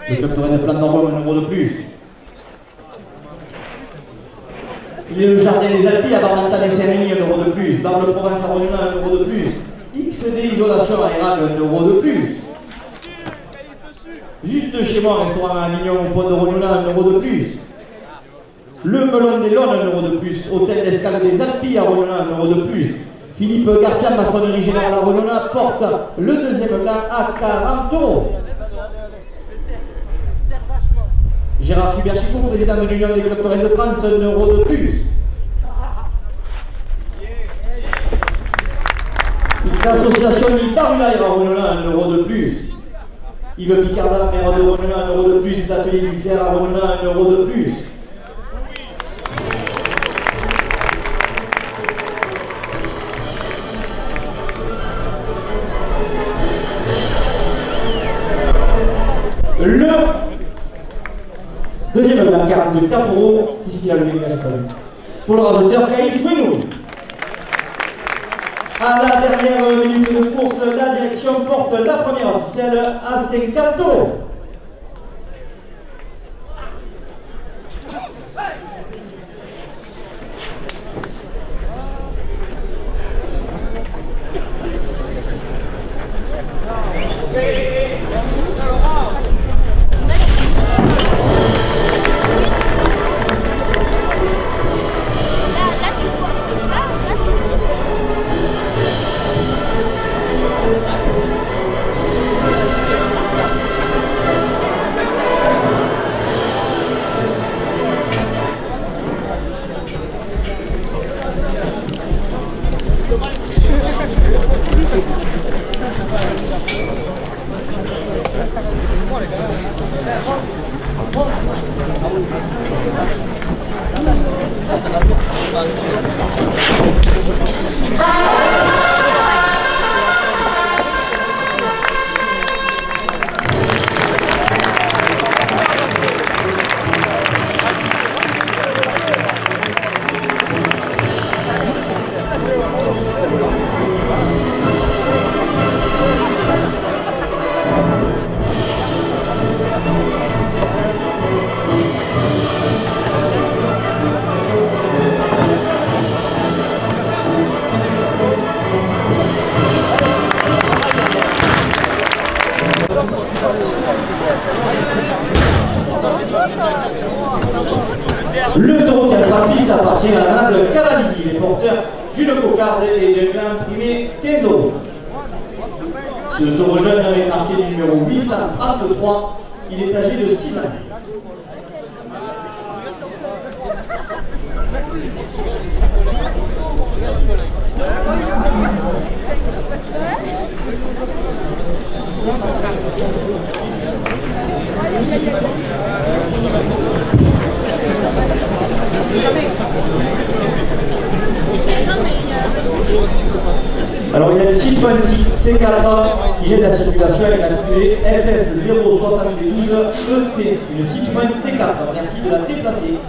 Le Club Torrent de Plan d'Envoi, 1 euro de plus. Il y a le Jardin des Alpilles à Barmental et Saint-Rémy, 1 euro de plus. Bar de Provence à Romulin, 1 euro de plus. XD Isolation à Irak, 1 euro de plus. Juste chez moi, restaurant à Avignon, au pont de Romulin, 1 euro de plus. Le Melon des Lones, 1 euro de plus. Hôtel d'Escale des Alpilles à Romulin, 1 euro de plus. Philippe Garcia, maçonnerie générale à Romulin, porte le deuxième gain à 40 euros. Gérard Suberchicou, président de l'Union des clubs Torrent de France, 1 euro de plus. L'association Parulaire à Romulin, 1 euro de plus. Yves Picardin, maire de Romulin, 1 euro de plus. L'atelier du fer à Romulin, 1 euro de plus. Le deuxième gain, 44 euros. Qu'est-ce qu'il a levé, pour le rasoteur Caïs Bruno. À la dernière minute de course, la direction porte la première officielle à 50 euros. Le taureau 4 pistes appartient à la main de Cavalier, les porteurs d'une cocarde et d'un gain primé 15 euros. Ce taureau jeune est marqué du numéro 833, il est âgé de 6 ans. modèle 6.6 C4 qui gère la circulation avec la clé FS 072 ET, une 6.6 C4. Merci de la déplacer.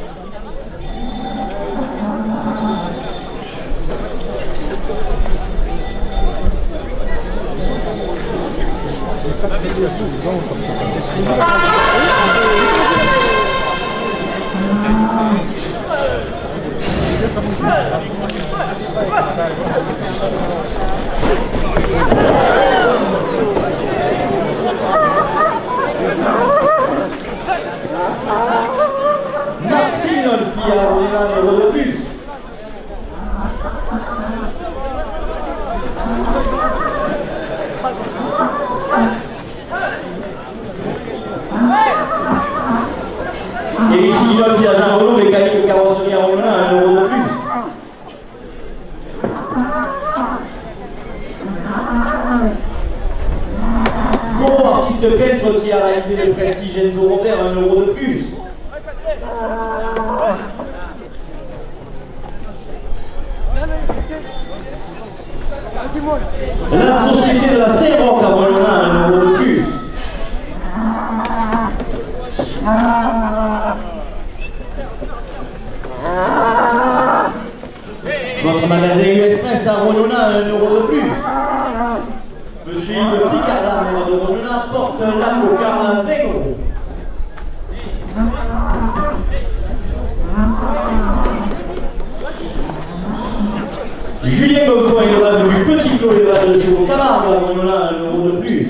Maxime Olfi a un euro de plus. Eric Signol, Jean Renault, mécanique carrosserie à Romelin, 1 euro de plus. Gros artiste peintre qui a réalisé le prestige Enzo Robert, 1 euro de plus. La société de la Saint-Roch à Romelin, 1 euro de plus. Votre magasin US à Rolona, 1 euro de plus. Monsieur Yves Picard, maire de Rolona, porte la cocarde 20 euros. Julien Beaucoin, élevage du Petit Clos, élevage de chevaux Camargue à Rolona, 1 euro de plus.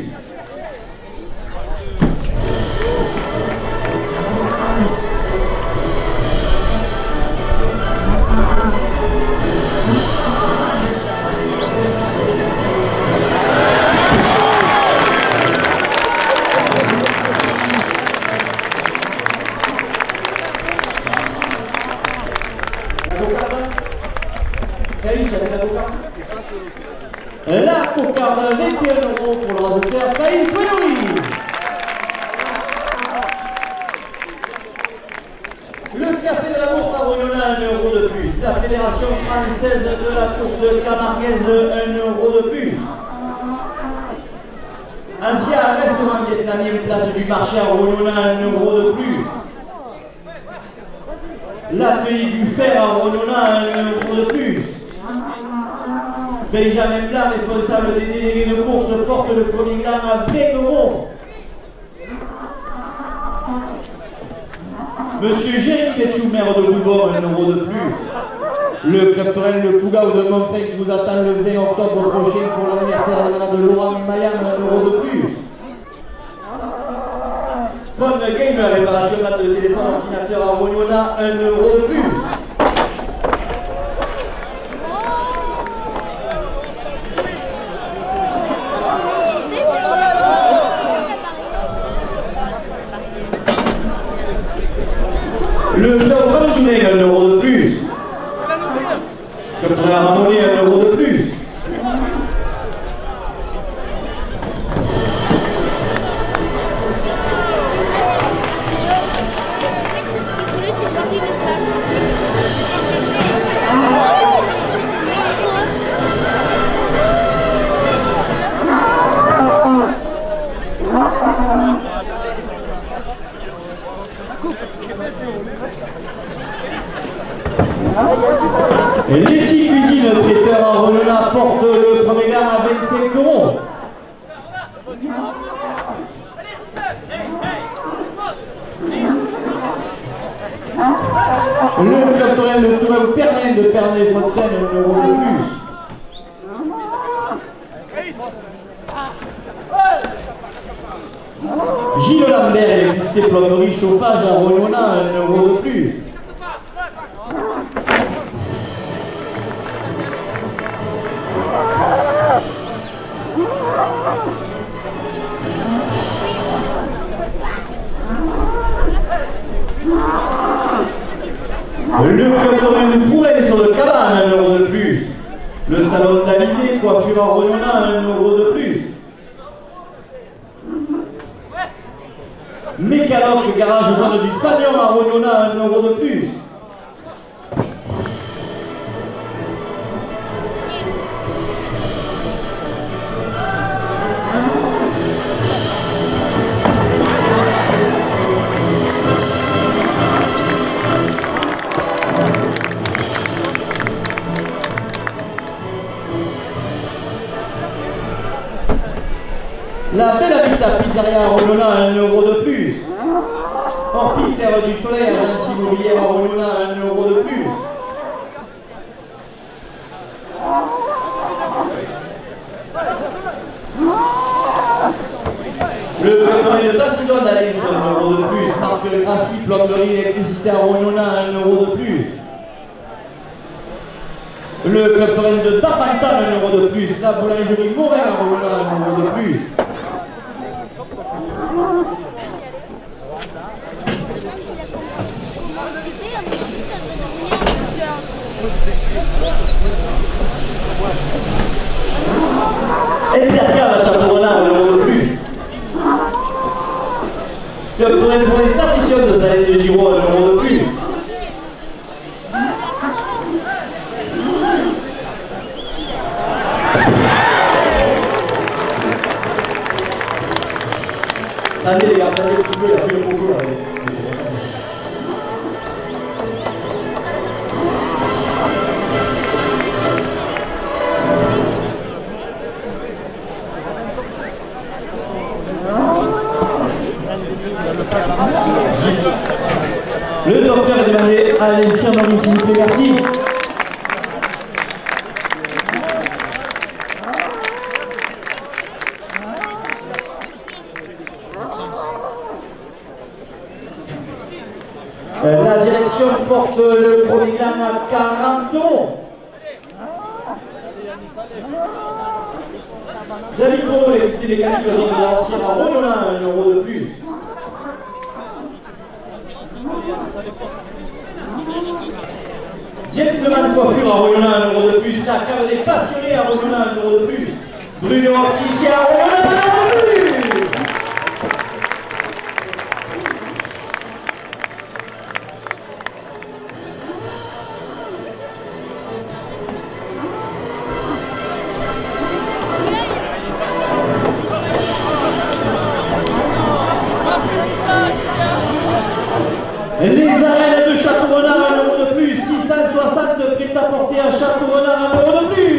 La cocarde, 21 euros pour le résultat Caïs Fenoui. Le café de la Bourse à Royona, 1 euro de plus. La Fédération française de la course camarguaise, 1 euro de plus. Ancien restaurant vietnamien, place du marché à Royona, 1 euro de plus. L'atelier du fer à Royona, 1 euro de plus. Benjamin Blanc, responsable des délégués de course, porte le premier gain à 20 euros. Monsieur Jérémy Béchou, maire de Boubon, 1 euro de plus. Le club Torrent Le Pougaou de Montfray qui vous attend le 20 octobre prochain pour l'anniversaire de Laurent Mayam, 1 euro de plus. Phone Game, réparation de téléphone, ordinateur à Royona, 1 euro de plus. Le club Ramounet, 1 euro de plus. Le club Ramounet, 1 euro de plus. Letty Cuisine, traiteur à Romelin, porte le premier gain à 25 euros. Le club Torrent Le Tourelle Pernin de Ferney-Fontaine, 1 euro de plus. Gilles Lambert, électricité, plomberie, chauffage à Royona, 1 euro de plus. Le club Torrent de Prouet sur le cabane, 1 euro de plus. Le salon d'Alizé, coiffure à Royona, 1 euro de plus. Mécaloc, garage zone du Sagnon à Royona, 1 euro de plus. La Bella Vita Pizzeria à Rolona, 1 euro de plus. Orpifère du Soleil, agence immobilière à Rolona, 1 euro de plus. Le plomberie de Tassidon d'Alex, 1 euro de plus. Marc Grassi, plomberie électricité à Rolona, 1 euro de plus. Le club Torrent de Tapantane, 1 euro de plus. La boulangerie Morin à Rolona, 1 euro de plus. Intercam à Châteaurenard, 1 euro de plus. Club Torrent pour les additions de Salette de Giraud, 1 euro de plus. Attendez les gars, attendez un petit peu, il a plus le concours là. Le docteur est demandé à l'infirmerie, s'il vous plaît, merci. La direction porte le programme à 40 euros. David Bourreau, l'électricité mécanique de la Ancienne à Rolona, 1 euro de plus. Gentleman Coiffure à Rolona, 1 euro de plus. La cave des passionnés à Rolona, 1 euro de plus. Bruno Opticien à Rolona, 1 euro de plus. Les arènes de Châteaurenard, 1 euro de plus. 660 prêt-à-porter à Châteaurenard, 1 euro de plus.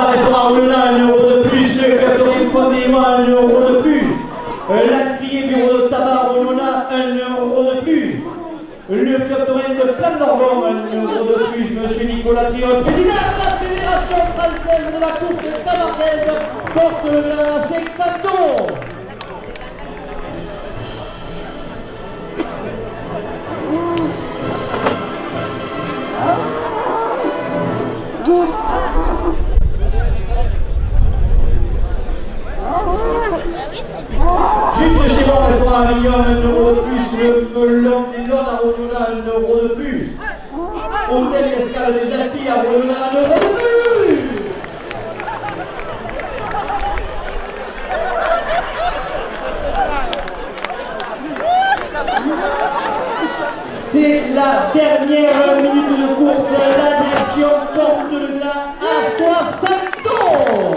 Restaurant Rolona, 1 euro de plus. Le Catholique Poinéma, 1 euro de plus. La Criée Bureau de Tabac Rolona, 1 euro de plus. Le club Torrent de Plan d'Orgon, 1 euro de plus. Monsieur Nicolas Triol, président de la Fédération française de la course tabardaise, porte la 50 euros. Juste chez moi, restaurant à Avignon, 1 euro de plus. Le melon des Lords à Rolona, 1 euro de plus. Hôtel Escale des Alpilles à Rolona, 1 euro de plus. C'est la dernière minute de course. La direction porte le glas à 60 euros.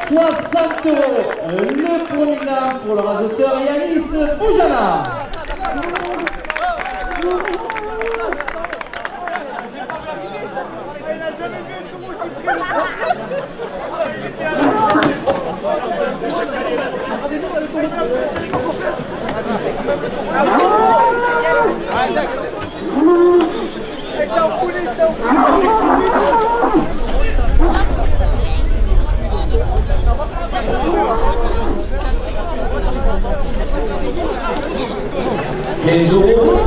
60 euros. Le premier glas pour le raseteur Yanis Boujana. Les euros.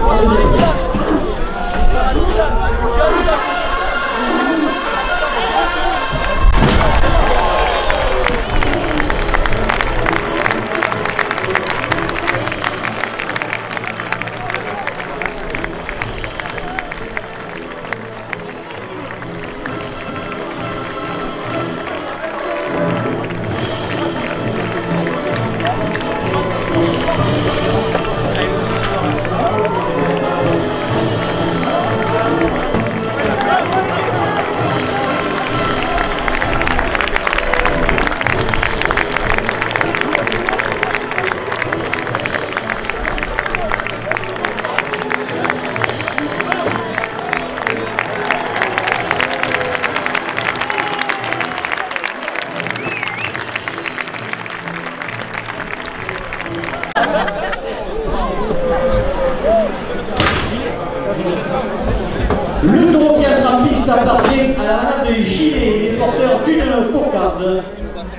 Le taureau qui entre en piste appartient à la manade de Gilet. Il est porteur d'une cocarde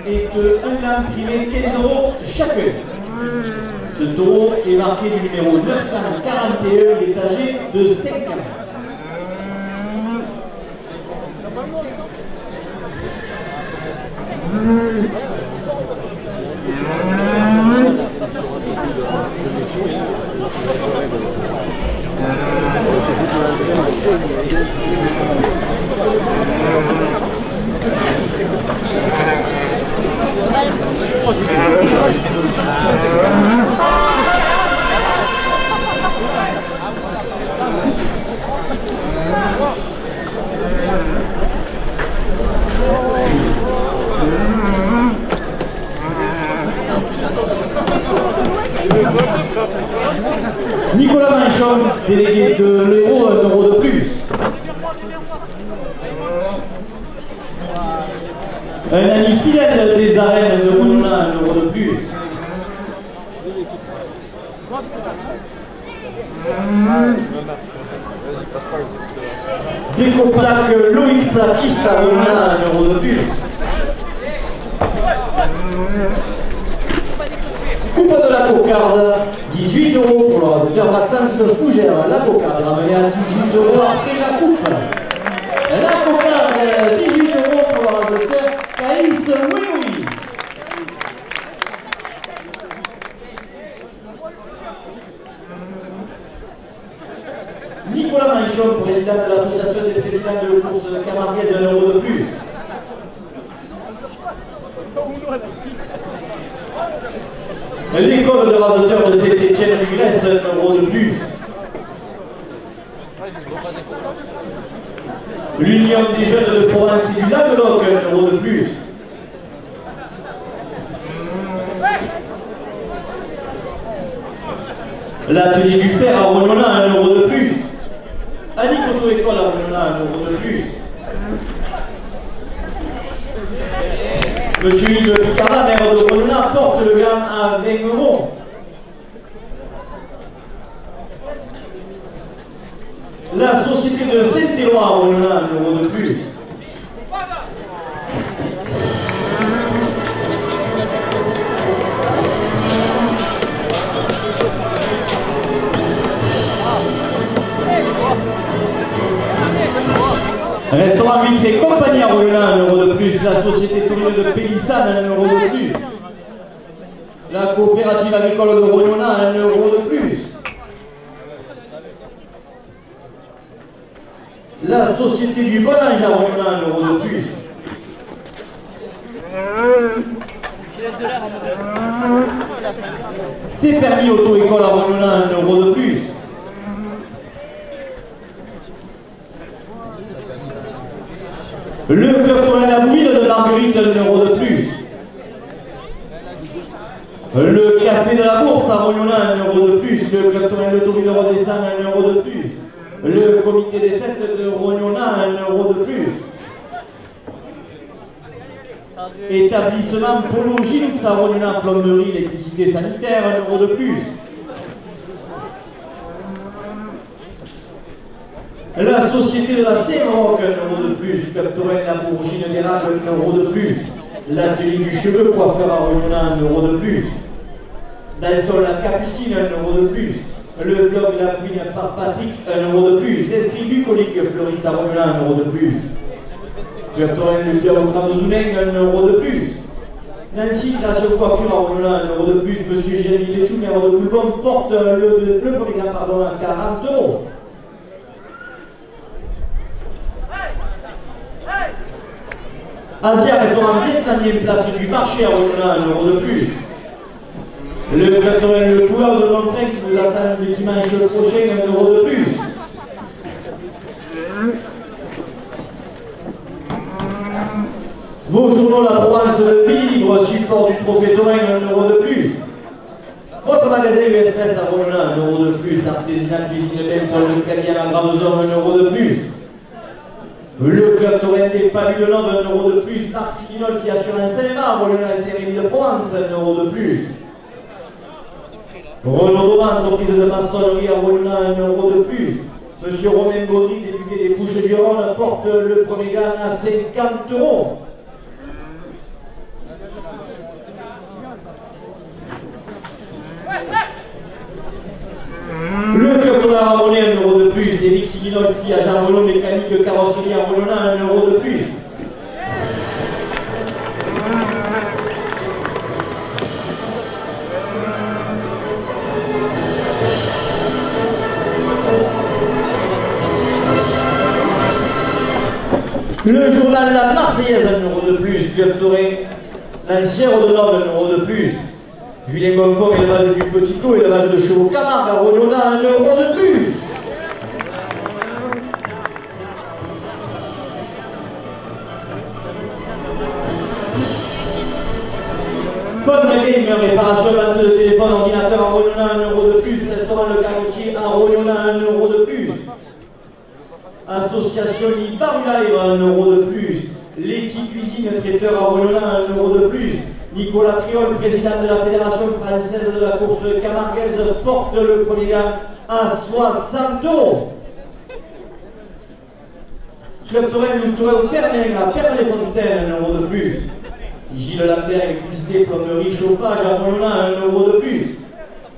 et de 1 gramme privé 15 € chacun. Ce taureau est marqué du numéro 941, il est âgé de 5 ans. Nicolas Manchon, délégué de l'Hérault, 1 € de plus. Un ami fidèle des arènes de Monona, 1 € de plus. Décoplaque Loïc Plaquiste à Monona, 1 € de plus. Coupe de la cocarde, 18 € pour le raseteur Maxence Fougère. La cocarde est ramenée à 18 € après la coupe. La cocarde, 18 € pour le raseteur Caïs Winoui. Nicolas Manchon, président de l'association des présidents de course camarguaise, 1 € de plus. L'école de raseteurs de Saint-Étienne du Grèce, 1 € de plus. L'Union des jeunes de Provence et du Languedoc, 1 € de plus. L'atelier du fer à Renona, 1 € de plus. Annick Auto-École à Renona, 1 € de plus. Monsieur Yves Picard, maire de Renona, porte le gain à 20 €. La société de Saint-Éloi à Renona, 1 € de plus. Restaurant Vitré Compagnie à Renona, 1 € de plus. La société commune de Pélissane, 1 € de plus. La coopérative agricole de Renona, 1 € de plus. La société du Bolange à Renona, 1 € de plus. C'est permis auto-école à Renona, 1 € de plus. Le club Touraine la Bouille de Marguerite, 1 € de plus. Le café de la Bourse à Renona, 1 € de plus. Le club Touraine le Tour de Rodessan, 1 € de plus. Le comité des fêtes de Renona, 1 € de plus. Établissement Polo Gilux à Renona, plomberie, électricité sanitaire, 1 € de plus. La société de la Saint-Roch, 1 € de plus. Club Touraine la Bourgine d'Érable, 1 € de plus. L'atelier du cheveu coiffeur à Renona, 1 € de plus. Dalsol la Capucine, 1 € de plus. Le blog La Queen par Patrick, 1 € de plus. Esprit bucolique fleuriste à Renona, 1 € de plus. Club Touraine le Pierre au Zounen, 1 € de plus. Nancy Création Coiffure à Renona, 1 € de plus. Monsieur Jérémy Léchou, maire de Boulbon, porte le premier à 40 €. Asia Restaurant Vietnamien, place du marché à Renona, 1 € de plus. Le club Touraine le Couleur de Montfrin qui vous attend le dimanche prochain, 1 € de plus. Vos journaux La Provence Midi Libre, support du trophée Touraine, 1 € de plus. Votre magasin USPS à Renona, 1 € de plus. Artisanat Cuisine Belle, Paul de Cadian à Gravezon, 1 € de plus. Le club Touraine des Palus de Londres, 1 € de plus. Marc Siginol qui assure un cinéma, Renona et Saint-Rémy de Provence, 1 € de plus. Renaud Doran, entreprise de maçonnerie à Renona, 1 € de plus. Monsieur Romain Baudry, député des Bouches-du-Rhône, porte le premier gain à 50 €. Le club tourneur a abonné 1 € de plus. Eric Siginolfi, agent Renault mécanique carrosserie à Rolona, 1 € de plus. Le journal La Marseillaise, 1 € de plus. Club Doré, l'ancien Rodonov, 1 € de plus. Julien Gonfort, élevage du Petit Clos, élevage de chevaux Camargue, à Rognona, 1 € de plus. Phone Game, réparation, vente de téléphone, ordinateur à Rognona, 1 € de plus. Restaurant Le Cargotier à Rognona, 1 € de plus. Association Live, 1 € de plus. Letty Cuisine, traiteur à Rognona, 1 € de plus. Nicolas Triol, président de la Fédération française de la course camarguaise, porte le premier gain à 60 €. Club Touraine, le Touraine au Pernin, à Perles-les-Fontaines, 1 € de plus. Gilles Lambert, électricité, plomberie, chauffage à Rognona, 1 € de plus.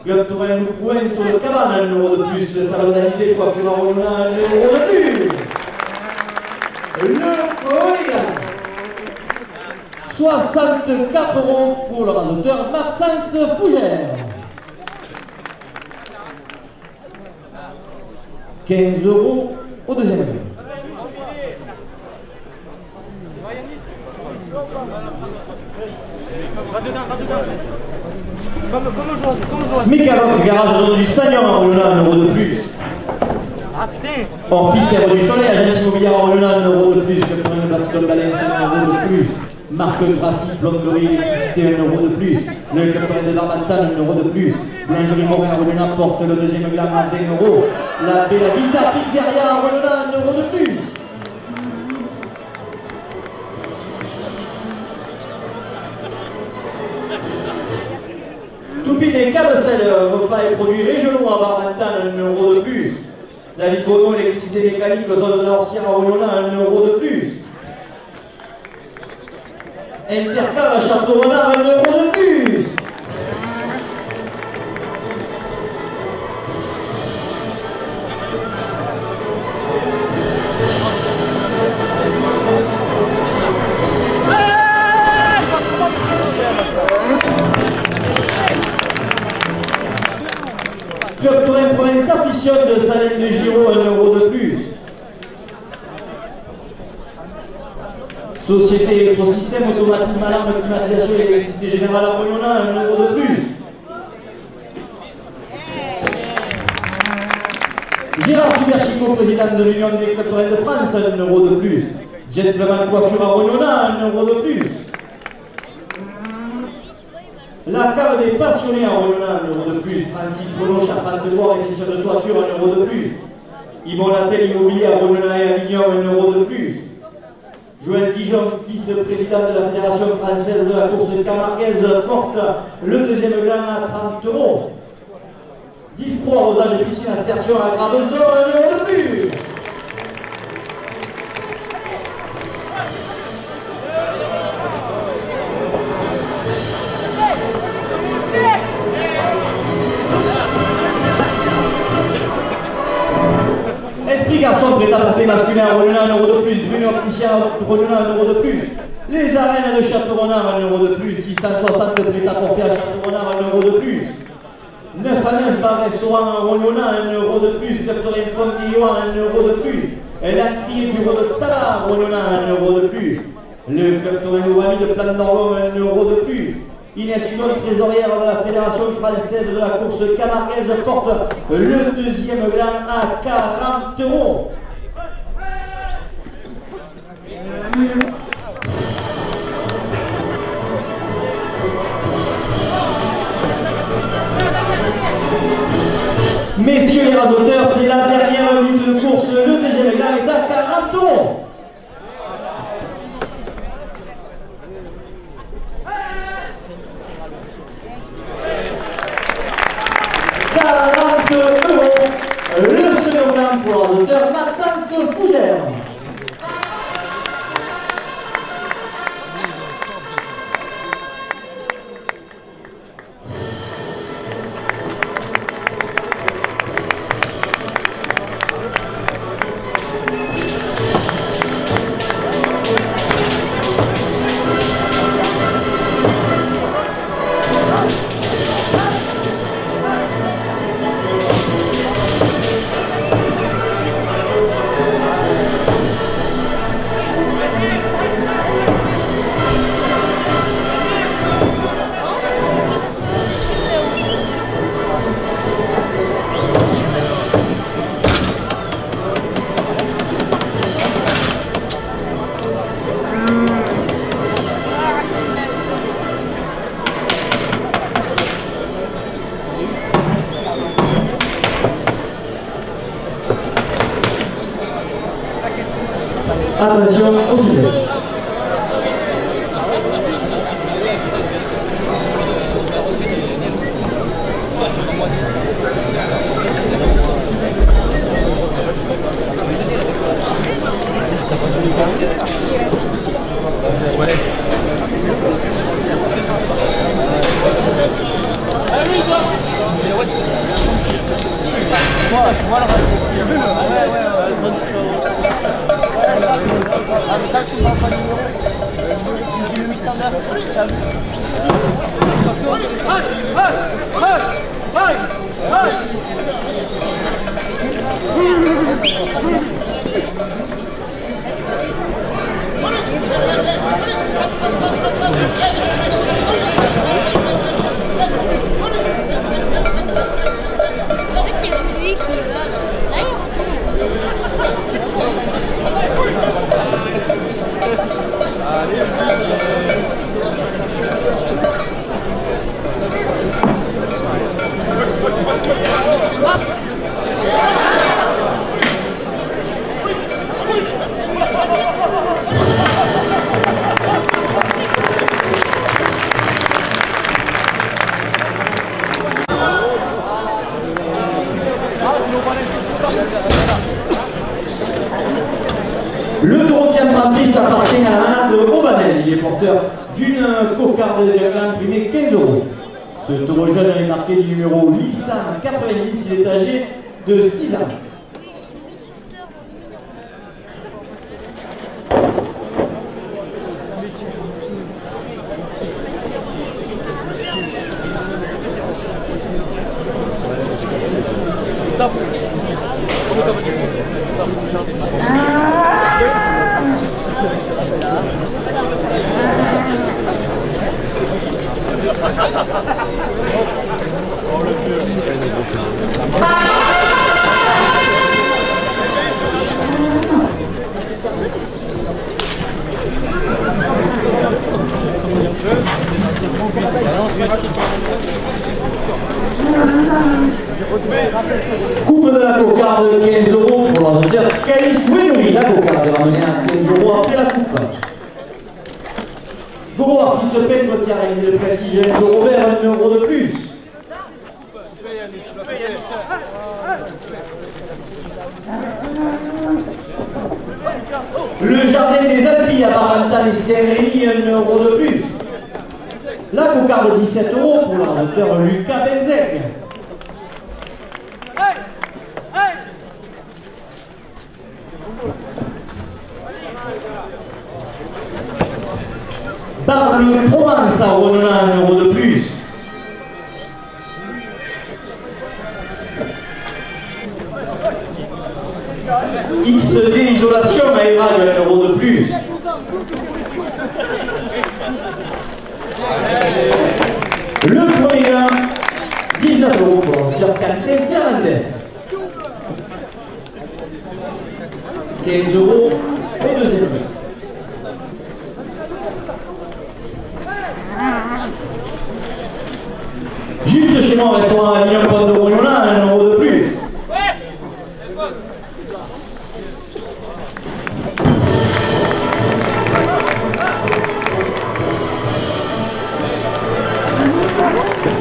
Club Touraine, le Prouin, sur le Cabane, 1 € de plus. Le salon d'Alizé, coiffure à Rognona, 1 € de plus. Le Folia, 64 € pour le rasoteur Maxence Fougère. 15 € au deuxième gain. Smicarov, garage zone du Sagnon à Rognona, 1 € de plus. Orpi, terre du soleil, agence immobilière à Rognona, 1 € de plus. Club Touraine, Bastille Galens, 1 € de plus. Marc Grassi, plomberie, électricité, 1 € de plus. Le Club Touraine de Darmantan, 1 € de plus. Boulangerie Morin à Rognona porte le deuxième gain à 20 €. La Bella Vita Pizzeria à Rognona, 1 € de plus. Toupine et Cabecel, repas et produits régionaux à Darmantan, 1 € de plus. David Bono, électricité mécanique, zone de l'Orsière à Rognona, 1 € de plus. Intercal à Château-Renard, 1 € de plus. Club Touraine Province afficionne de Salène de Giraud, 1 € de plus. Société électrosystème, automatisme, alarme, climatisation et électricité générale à Rognona, 1 € de plus. Gérard Superchico, président de l'Union des clubs Touraine de France, 1 € de plus. Gentleman coiffure à Rognona, 1 € de plus. La cave des passionnés à Rognona, 1 € de plus. Francis Renaud, charpente de bois, édition de toiture, 1 € de plus. Yvon Latel, immobilier à Rognona et Avignon, 1 € de plus. Joël Dijon, vice-président de la Fédération française de la course camarguaise, porte le deuxième gain à 30 €. 10 Pro arrosage et piscine aspersion à Graveson, 1 € de plus. Esprit garçon prêt à porter masculin à Rognona, 1 € de plus. Bruno opticien à Rognona, 1 € de plus. Les arènes de Château-Renard, 1 € de plus. 660 prêt à porter à Château-Renard, 1 € de plus. 9 à 9 bar restaurant à Rognona, 1 € de plus. Club Touraine Fondillois, 1 € de plus. La criée bureau de Tala à Rognona, 1 € de plus. Le Club Touraine Ouami de Plan d'Orgon, 1 € de plus. Inès Hulot, trésorière de la Fédération française de la course camarguaise, porte le deuxième gain à 40 €. Messieurs les rasoteurs, c'est la dernière minute de course. Le deuxième gain est à 40 €. Le second gain pour pour l'auteur Maxence Fougère. Attention au ciel. Le taureau qui entra en piste appartient à la manade de Aubanel. Il est porteur d'une cocarde de diamant imprimée 15 €. Ce taureau jeune est marqué du numéro 890. Il est âgé de 6 ans. Coupe de la cocarde de 15 € pour l'ordinateur Caïs Wenoui. La cocarde est ramenée à 15 € après la coupe. Goro, artiste peintre qui a réalisé le prestige de Robert, 1 € de plus. Le jardin des Alpilles à Barental et Saint-Rémy, 1 € de plus. La cocarde 17 € pour l'ordinateur Lucas Benzec. Barbe Provence à Ronola, 1 € de plus. XD Isolation à Éval, 1 € de plus. Le premier gain, 19 € pour l'ordinateur Quentin Fernandez. 15 € au deuxième gain. Juste chez moi, restaurant à Avignon Pont de Rognona, 1 € de plus.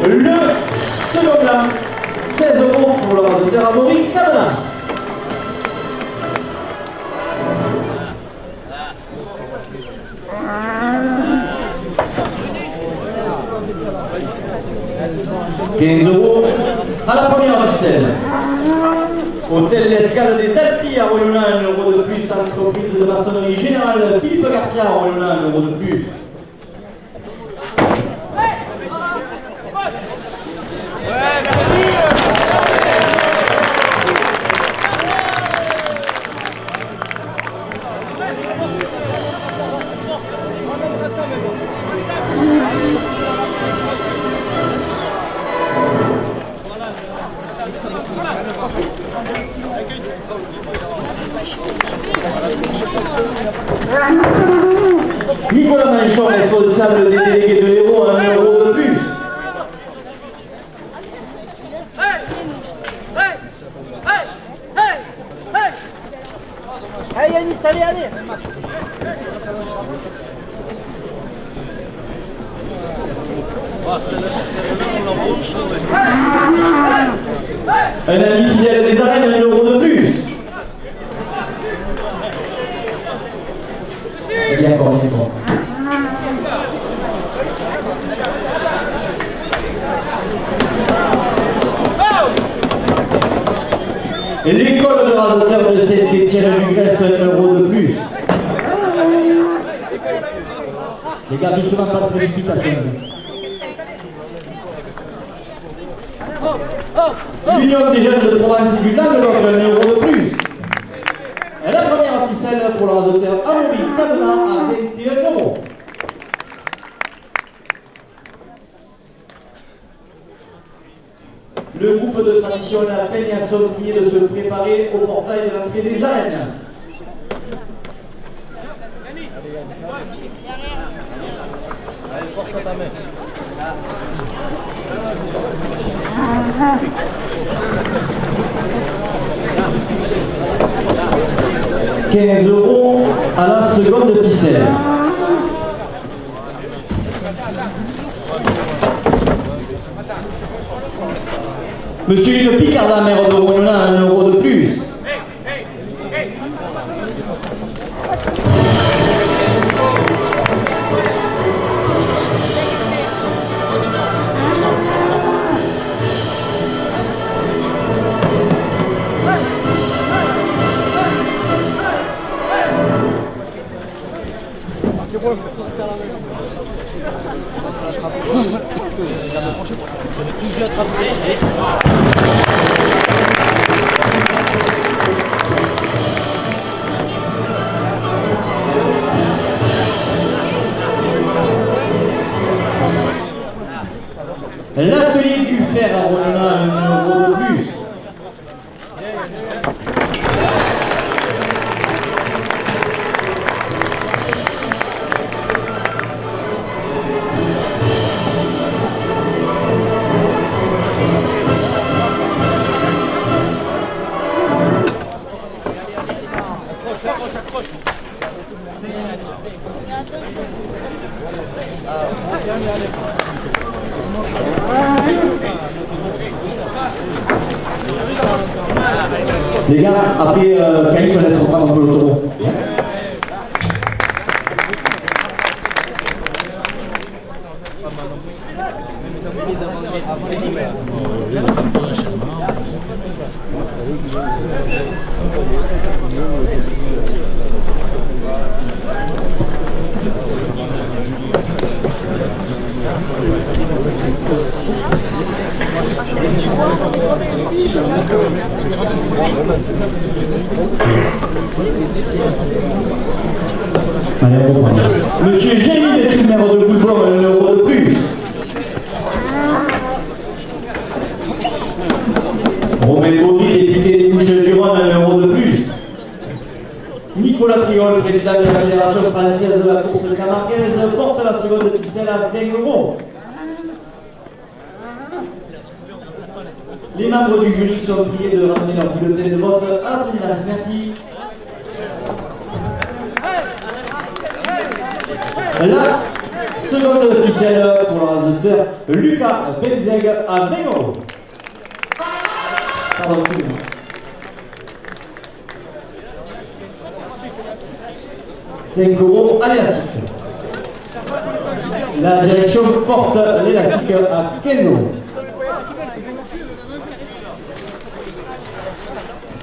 Le second blanc, 16 € pour l'ordinateur Amaury Cabana. Hôtel L'Escale des Alpilles à Rollona, 1 euro de plus. Entreprise de maçonnerie générale Philippe Garcia à Rollona, 1 euro de plus. Nicolas Manchon, responsable des délégués de l'Hérault, 1 euro de plus. Allez Yannis, allez, allez. Un ami fidèle des arènes, 1 euro de plus. Bien encore, c'est bon. Et l'école de rasoteur de Saint-Étienne-du-Grèce, 1 euro de plus. Les gars, doucement, pas de précipitation. L'Union des jeunes de Provence et du Languedoc, 1 euro de plus. Et la première ficelle pour le rasoteur Amaury Cadena à 21 euros. Le groupe de tradition La Peña sont priés de se préparer au portail de l'entrée des arènes. Allez, force à ta main. 15 euros à la seconde ficelle. Monsieur Yves Picard, maire de Rollona, 1 euro de plus. L'atelier du fer à Rollona, 1 euro de plus. Les gars, après, Caïs se laisse reprendre un peu le taureau. Allez, on reprend. Monsieur Génie est une maire de Boulbon, 1 euro de plus. Romain Baudy, député des Bouches-du-Rhône, 1 euro de plus. Nicolas Triol, président de la Fédération française de la course camarguaise, porte la seconde ficelle à 20 euros. Les membres du jury sont priés de ramener leur bulletin de vote à la présidence. Merci. La seconde ficelle pour le rasoteur Lucas Benzeg à 20 euros. Pardon, excusez-moi. €5 à l'élastique. La direction porte l'élastique à 15 euros.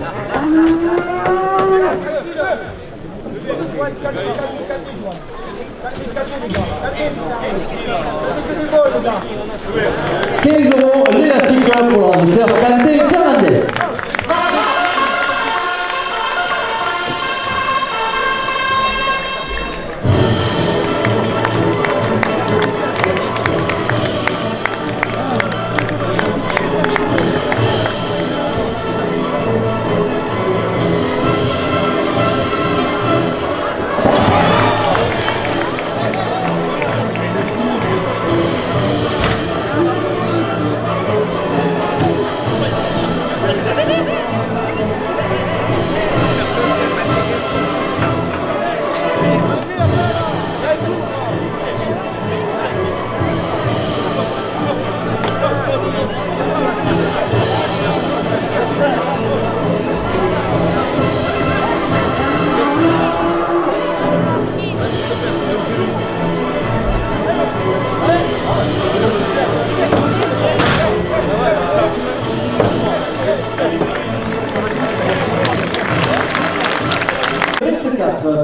€15 l'élastique pour l'entraîneur Kanté Fernandez.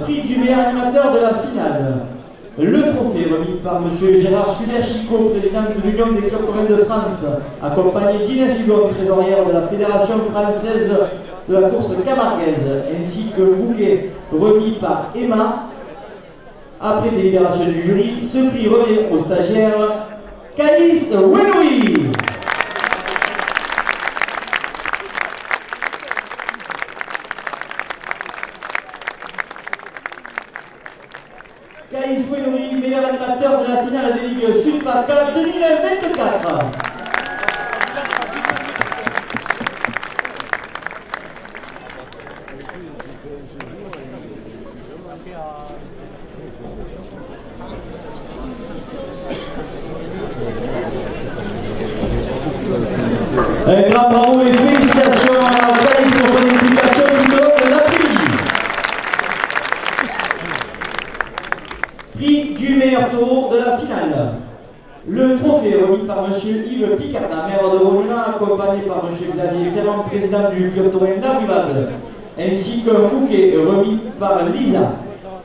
Prix du meilleur animateur de la finale. Le trophée remis par M. Gérard Suder-Chicot, président de l'Union des clubs communs de France, accompagné d'Inès Hugon, trésorière de la Fédération française de la course camarguaise, ainsi que le bouquet remis par Emma. Après délibération du jury, ce prix revient au stagiaire Caïs Wenoui. Caïs Wenoui, meilleur animateur de la finale des Ligues Sud-PACA 2024. Un grand bravo et félicitations à Caïs pour son implication tout au long de l'après-midi. Prix du meilleur taureau de la finale. Le trophée remis par M. Yves Picardin, maire de Roluna, accompagné par M. Xavier Ferrand, président du club taurin La Rivade, ainsi qu'un bouquet remis par Lisa.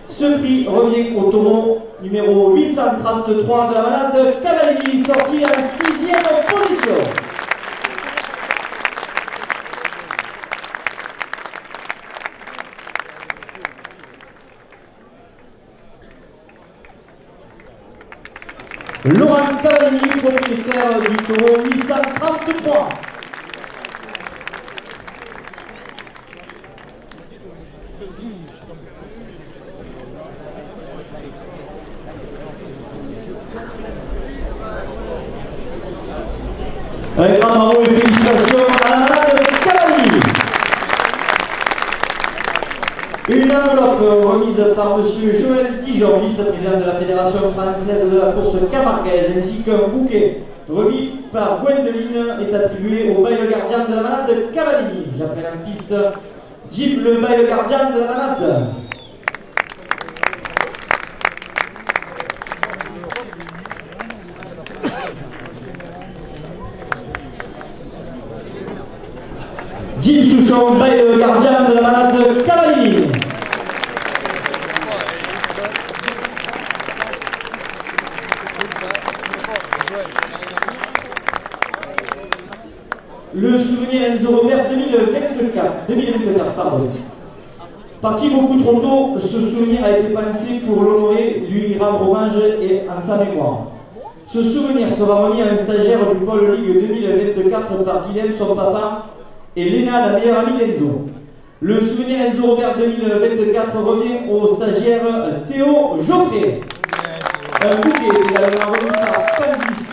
Ce prix revient au taureau numéro 833 de la malade Cavalier, sorti en 6e position. Laurent Cavallini, propriétaire du taureau 833. Un grand bravo et félicitations à la malade Cavallini. Une enveloppe remise par M. Joël Dijon, vice-président de la Fédération française de la course camarguaise, ainsi qu'un bouquet remis par Gwendoline est attribué au bail gardien de la malade Cavallini. J'appelle en piste Jim, le bail gardien de la malade. Jim Souchon, bail gardien de la malade Cavallini. Le souvenir Enzo Robert 2024, pardon. Parti beaucoup trop tôt, ce souvenir a été pensé pour l'honorer, lui rendre hommage et en sa mémoire. Ce souvenir sera remis à un stagiaire du pôle Ligue 2024 par Guilhem, son papa, et Léna, la meilleure amie d'Enzo. Le souvenir Enzo Robert 2024 revient au stagiaire Théo Geoffrey. Un bouquet également remis par Candice.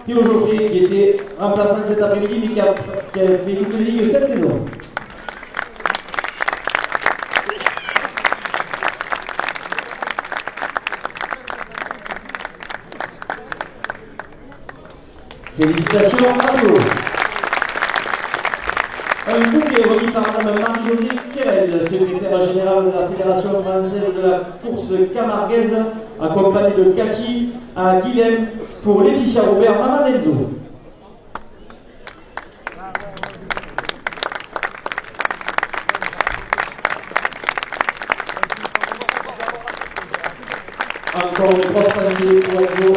Théo Geoffrey qui était remplaçant cet après-midi mais qui a fait toute les ligues cette saison. Félicitations à Théo. Un bouquet remis par Mme Marie-Josée Querel, secrétaire générale de la Fédération française de la course camarguaise, accompagnée de Cathy à Guilhem pour Laetitia Robert, Maman Denzo. Encore une grosse passée pour Edmo.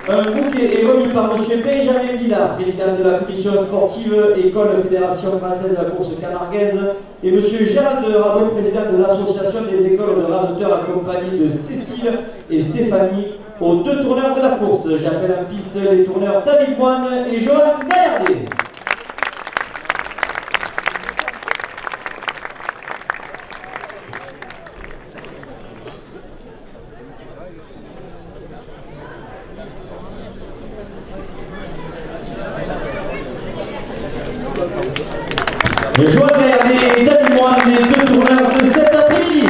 Un bouquet est remis par M. Benjamin Villard, président de la commission sportive École Fédération Française de la course camarguaise, et M. Gérald Radon, président de l'association des écoles de raseteurs, accompagné de Cécile et Stéphanie, aux deux tourneurs de la course. J'appelle en piste les tourneurs David Moine et Johan Gaillardet. Le Johan Gaillardet et David Moine, les deux tourneurs de cet après-midi.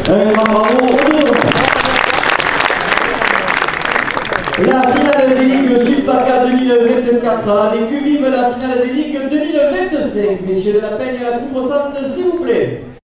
Un grand bravo aux deux. La finale des Ligues Sud-PACA 2024 avec vive la finale des Ligues 2025. Messieurs de la Peigne, la coupe au centre, s'il vous plaît.